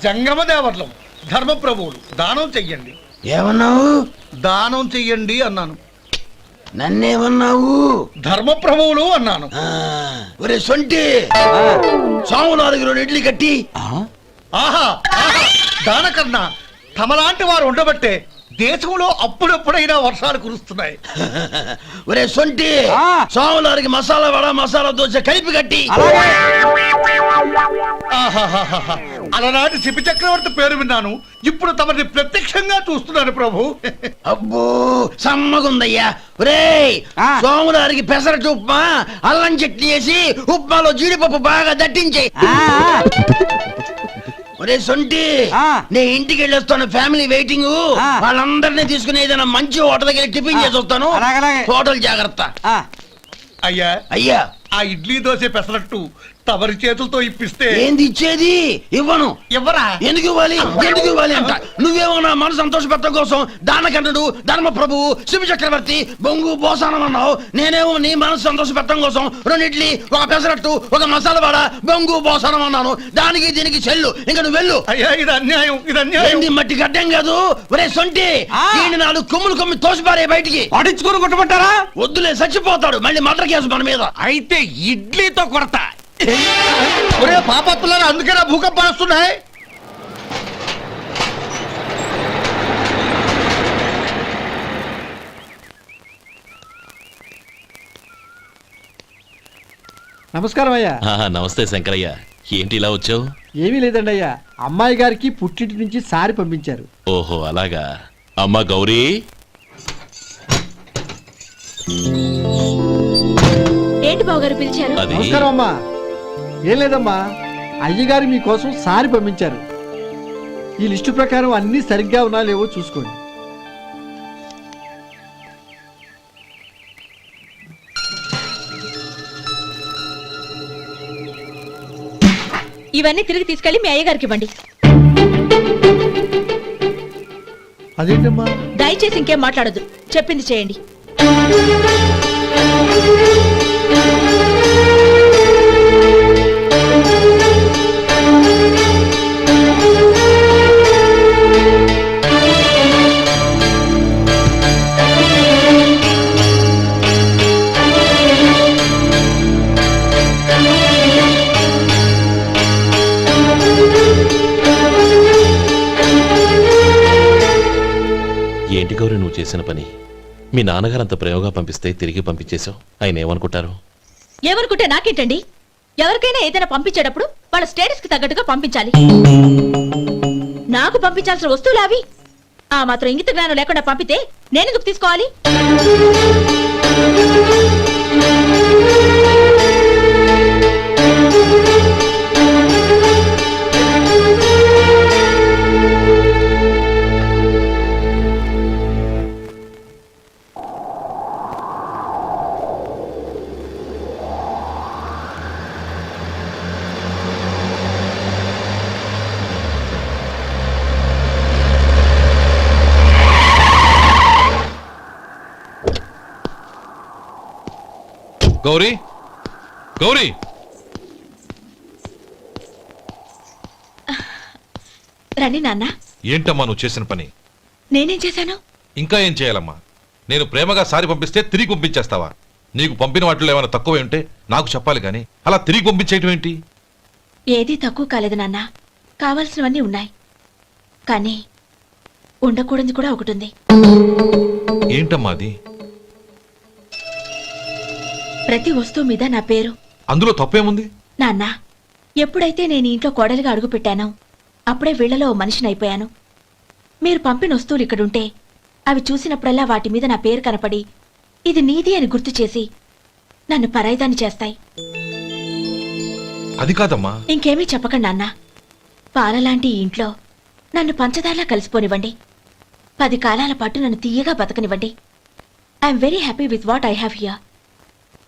జంగమ దేవర్లం, ధర్మప్రభువులు, దానం చెయ్యండి. ఏమన్నావు? దానం చెయ్యండి అన్నాను. నన్నేమన్నావు? ధర్మప్రభువులు అన్నాను. ఒరే సొంటి, సోమవారికి 2 ఇడ్లీ కట్టి. ఆహా, దానకన్నా తమలాంటి వారు ఉండబట్టే దేశంలో అప్పుడప్పుడైనా వర్షాలు కురుస్తున్నాయి. ఒరే సొంటి, సోమవారికి మసాలా వడ, మసాలా దోశ కలిపి కట్టి. ఆహాహాహా. అలనాటి శిపి చక్రవర్తి పేరు విన్నాను, ఇప్పుడు తమని ప్రత్యక్షంగా చూస్తున్నాను ప్రభు. అబ్బో సమ్మగుందయ్యా. ఒరే, సోమవారికి పెసరట్టు ఉప్మా, అల్లం చట్నీ వేసి ఉప్మాలో జీడిపప్పు బాగా దట్టించే. ఒరే సొంటి నేను ఇంటికి వెళ్ళొస్తాను, ఫ్యామిలీ వెయిటింగ్. వాళ్ళందరినీ తీసుకుని ఏదైనా మంచి హోటల్ దగ్గర టిఫిన్ చేసి వస్తాను. హోటల్ జాగ్రత్త. అయ్యా అయ్యా, ఆ ఇడ్లీ దోశ పెసరట్టు తమరి చేతులతో ఇప్పిస్తే ఏంది ఇచ్చేది? ఇవ్వను. ఎవరా? ఎందుకు ఇవ్వాలి? ఎందుకు ఇవ్వాలి అంట. నువ్వేమో నా మనసు సంతోషపెట్టడం కోసం దానకంటుడు, ధర్మ ప్రభువు, శివ చక్రవర్తి, బొంగు బోసానం అన్నావు. నేనేమో నీ మనసు సంతోషపెట్టడం కోసం 2 ఇడ్లీ, ఒక పెసరట్టు, ఒక మసాలా వడ, బొంగు బోసానం అన్నాను. దానికి దీనికి చెల్లు. ఇంకా నువ్వు వెళ్ళు. అయ్యా ఇది అన్యాయం, ఇది అన్యాయం. ఏంది మట్టి గడ్డం కాదు. ఒరే సొంటి, దీన్ని 4 కొమ్ములు కొమ్మి తోసిపారే బయటికి. పడించుకొని కొట్టమంటారా? వద్దులే, చచ్చిపోతాడు. మళ్ళీ మర్డర్ కేసు మన మీద. అయితే ఇడ్లీతో కొడతా. ఒరే పాపత్తులారా, అందుకేనా భూకంపాలు వస్తున్నాయి? నమస్కారం అయ్యా. నమస్తే శంకరయ్య, ఏంటి ఇలా వచ్చావు? ఏమీ లేదండి అయ్యా, అమ్మాయి గారికి పుట్టింటి నుంచి సారి పంపించారు. ఓహో అలాగా. అమ్మా గౌరీ, ఏంటి బావగారు పిలిచారు? అది నమస్కారం అమ్మా. ఏం లేదమ్మా, అయ్యగారు మీకోసం సారి పంపించారు. ఈ లిస్టు ప్రకారం అన్ని సరిగ్గా ఉన్నా లేవో చూసుకోండి. ఇవన్నీ తిరిగి తీసుకెళ్లి మీ అయ్యగారికి ఇవ్వండి. అదేంటమ్మా? దయచేసి ఇంకేం మాట్లాడొద్దు, చెప్పింది చేయండి. ఏంటి గౌరీ నువ్వు చేసిన పని? మీ నాన్నగారు అంత ప్రేమగా పంపిస్తే తిరిగి పంపించేశావు. ఆయన ఏమనుకుంటారు? ఏమనుకుంటే నాకేంటండి? ఎవరికైనా ఏదైనా పంపించేటప్పుడు వాళ్ళ స్టేటస్ కి తగ్గట్టుగా పంపించాలి. నాకు పంపించాల్సిన వస్తువులు అవి. ఆ మాత్రం ఇంగిత జ్ఞానం లేకుండా పంపితే నేనెందుకు తీసుకోవాలి? గౌరీ, గౌరీ, రండి నాన్న. ఏంటమ్మా నువ్వు చేసిన పని? నేనేం చేశాను? ఇంకా ఏం చేయాలమ్మా? నేను ప్రేమగా సారి పంపిస్తే తిరిగి పంపించేస్తావా? నీకు పంపిన వాటిలో ఏమైనా తక్కువ ఉంటే నాకు చెప్పాలి కానీ అలా తిరిగి పంపించేయటం ఏంటి? ఏదీ తక్కువ కాలేదు నాన్న, కావాల్సినవన్నీ ఉన్నాయి. కానీ ఉండకూడదు కూడా ఒకటి ఉంది. ఏంటమ్మా అది? ప్రతి వస్తువు మీద నా పేరు. అందులో తప్పేముంది? నాన్న, ఎప్పుడైతే నేను ఇంట్లో కోడలిగా అడుగు పెట్టానో అప్పుడే వీళ్లలో ఓ మనిషిని అయిపోయాను. మీరు పంపిన వస్తువులు ఇక్కడుంటే అవి చూసినప్పుడల్లా వాటి మీద నా పేరు కనపడి ఇది నీది అని గుర్తు చేసి నన్ను పరాయిదాన్ని చేస్తాయి. అది కాదమ్మా. ఇంకేమీ చెప్పకండి నాన్న. పాలలాంటి ఈ ఇంట్లో నన్ను పంచదారలా కలిసిపోనివ్వండి. 10 కాలాల పాటు నన్ను తీయగా బతకనివ్వండి. I'm very happy with what I have here.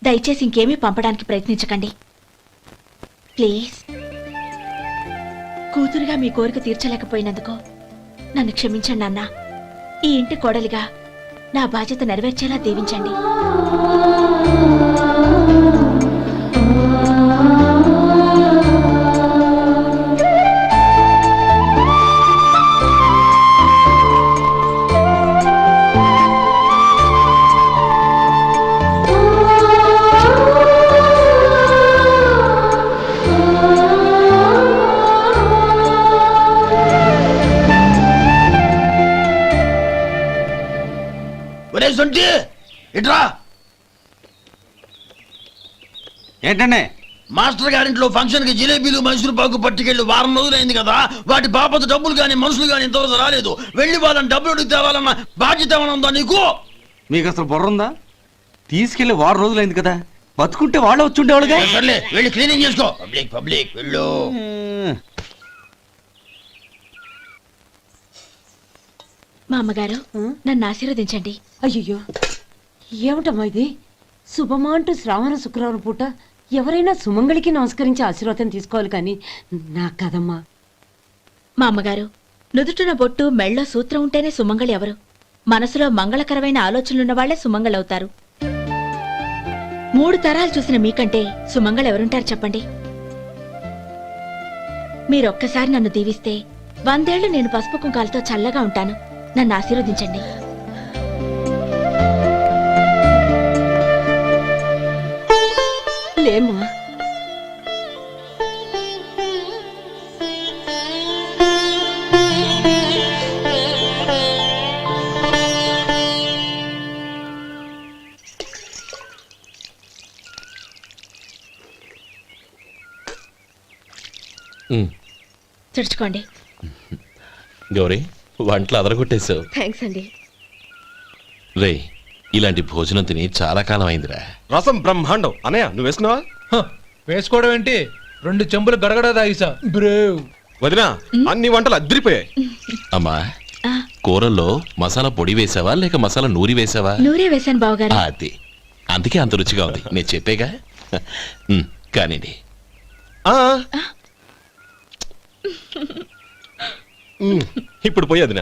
దయచేసి ఇంకేమీ పంపడానికి ప్రయత్నించకండి ప్లీజ్. కూతురుగా మీ కోరిక తీర్చలేకపోయినందుకు నన్ను క్షమించండి నాన్న. ఈ ఇంటి కోడలిగా నా బాధ్యత నెరవేర్చేలా దీవించండి. ఇట్రా. ఏంటండి? మాస్టర్ గారింట్లో ఫంక్షన్ కి జిలేబీలు మైసూరు పాకు పట్టుకెళ్ళి వారం రోజులైంది కదా. వాటి బాపత డబ్బులు కానీ మనుషులు కానీ ఇంతవరకు రాలేదు. వెళ్ళి వాళ్ళని డబ్బులు అడిగి తేవాలన్న బాధ్యత ఏమైనా ఉందా నీకు? మీకు అసలు బుర్ర ఉందా? తీసుకెళ్లి వారం రోజులైంది కదా, బతుకుంటే వాళ్ళు వచ్చి ఉండేవాళ్ళుగా. సర్లే, వెళ్ళి క్లీనింగ్ చేసుకో. పబ్లిక్ పబ్లిక్ వెళ్ళు. మా అమ్మగారు నన్ను ఆశీర్వదించండి. అయ్యో ఏమిటమ్మా ఇది? శుభమా అంటూ శ్రావణ శుక్రవారం పూట ఎవరైనా సుమంగళికి నమస్కరించి ఆశీర్వాదం తీసుకోవాలి కానీ నా కదమ్మా. మా అమ్మగారు నుదుటిన బొట్టు మెళ్ళో సూత్రం ఉంటేనే సుమంగళి ఎవరు? మనసులో మంగళకరమైన ఆలోచనలున్న వాళ్లే సుమంగళవుతారు. 3 తరాలు చూసిన మీకంటే సుమంగళ ఎవరుంటారు చెప్పండి? మీరొక్కసారి నన్ను దీవిస్తే 100 ఏళ్లు నేను పసుపు కుంకాలతో చల్లగా ఉంటాను. నన్ను ఆశీర్వదించండి. లేమ్మా. తుడుచుకోండి. గౌరీ వంటలు అదరగొట్టేశావు. థ్యాంక్స్ అండి. రే ఇలాంటి భోజనం తిని చాలా కాలం అయిందిరా. రసం బ్రహ్మాండం. అనయ్య నువ్వు వేసుకున్నావా? వేసుకోవడం ఏంటి? 2 చెంబులు గడగడ తాగిసా. బ్రేవ్ వదినా అన్ని వంటలు అద్దరిపోయాయి. అమ్మా కూరల్లో మసాలా పొడి వేసావా లేక మసాలా నూరి వేసావా? నూరే వేశాను బావగారు. అది అందుకే అంత రుచిగా ఉంది. నేను చెప్పేగా. కానివ్వండి. ఇప్పుడు పోయి వదినా.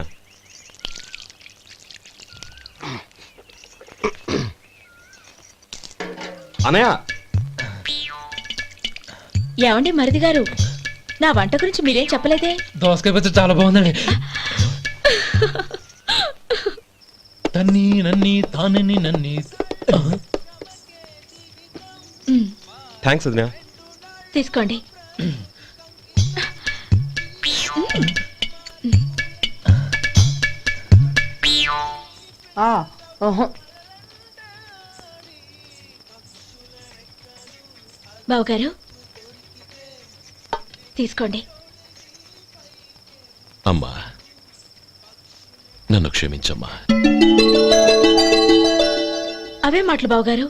అనయ్య ఏమండి మరిది గారు, నా వంట గురించి మీరేం చెప్పలేదే? దోసకాయ పచ్చడి చాలా బాగుందండి. తన్ని నన్ని తానని నన్ని. థ్యాంక్స్ వదినా. తీసుకోండి. బావగారు తీసుకోండి. అమ్మా నన్ను క్షమించమ్మా. అవే మాటలు బావగారు.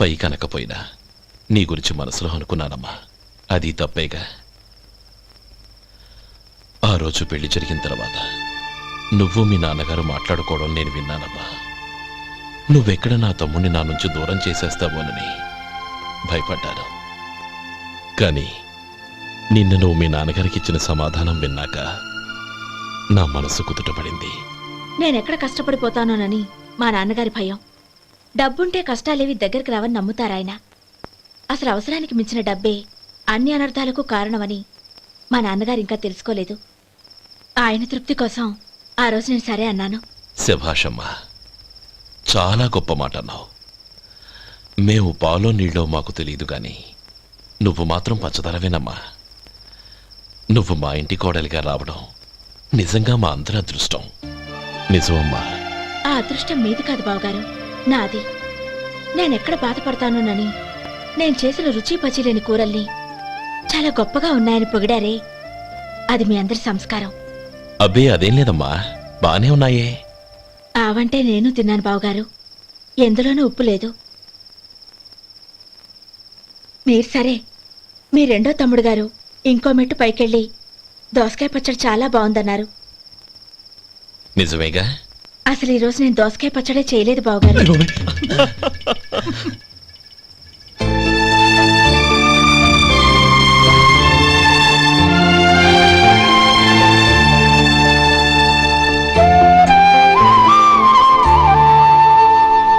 పై కనకపోయినా నీ గురించి మనసులో అనుకున్నానమ్మా. అది తప్పేగా. ఆ రోజు పెళ్లి జరిగిన తర్వాత నువ్వు మీ నాన్నగారు మాట్లాడుకోవడం నేను విన్నానమ్మా. నువ్వెక్కడ నా తమ్ముడిని నా నుంచి దూరం చేసేస్తావోనని భయపడ్డాను. కానీ నిన్న నువ్వు మీ నాన్నగారికి ఇచ్చిన సమాధానం విన్నాక నా మనసు కుదుటపడింది. నేనెక్కడ కష్టపడిపోతానోనని మా నాన్నగారి భయం. డబ్బుంటే కష్టాలేవి దగ్గరికి రావని నమ్ముతారాయన. అసలు అవసరానికి మించిన డబ్బే అన్ని అనర్థాలకు కారణమని మా నాన్నగారు ఇంకా తెలుసుకోలేదు. ఆయన తృప్తి కోసం ఆ రోజు నేను సరే అన్నాను. శభాషమ్మా, చాలా గొప్ప మాట అన్నావు. మేము పాలో నీళ్ళో మాకు తెలియదు గాని నువ్వు మాత్రం పచ్చదరవేనమ్మా. నువ్వు మా ఇంటి కోడలిగా రావడం నిజంగా మా అందరి అదృష్టం. నిజమమ్మా. ఆ అదృష్టం మీది కాదు బావగారు, నాది. నేనెక్కడ బాధపడతానోనని నేను చేసిన రుచి పచిలేని కూరల్ని చాలా గొప్పగా ఉన్నాయని పొగిడారే, అది మీ అందరి సంస్కారం. అబ్బే అదేం లేదమ్మా, బానే ఉన్నాయే. ఆవంటే నేను తిన్నాను బావగారు, ఎందులోనూ ఉప్పు లేదు. మీరు సరే, మీ రెండో తమ్ముడు గారు ఇంకో మెట్టు పైకెళ్ళి దోసకాయ పచ్చడి చాలా బాగుందన్నారు. నిజమేగా? అసలు ఈరోజు నేను దోసకాయ పచ్చడే చేయలేదు బావగారు.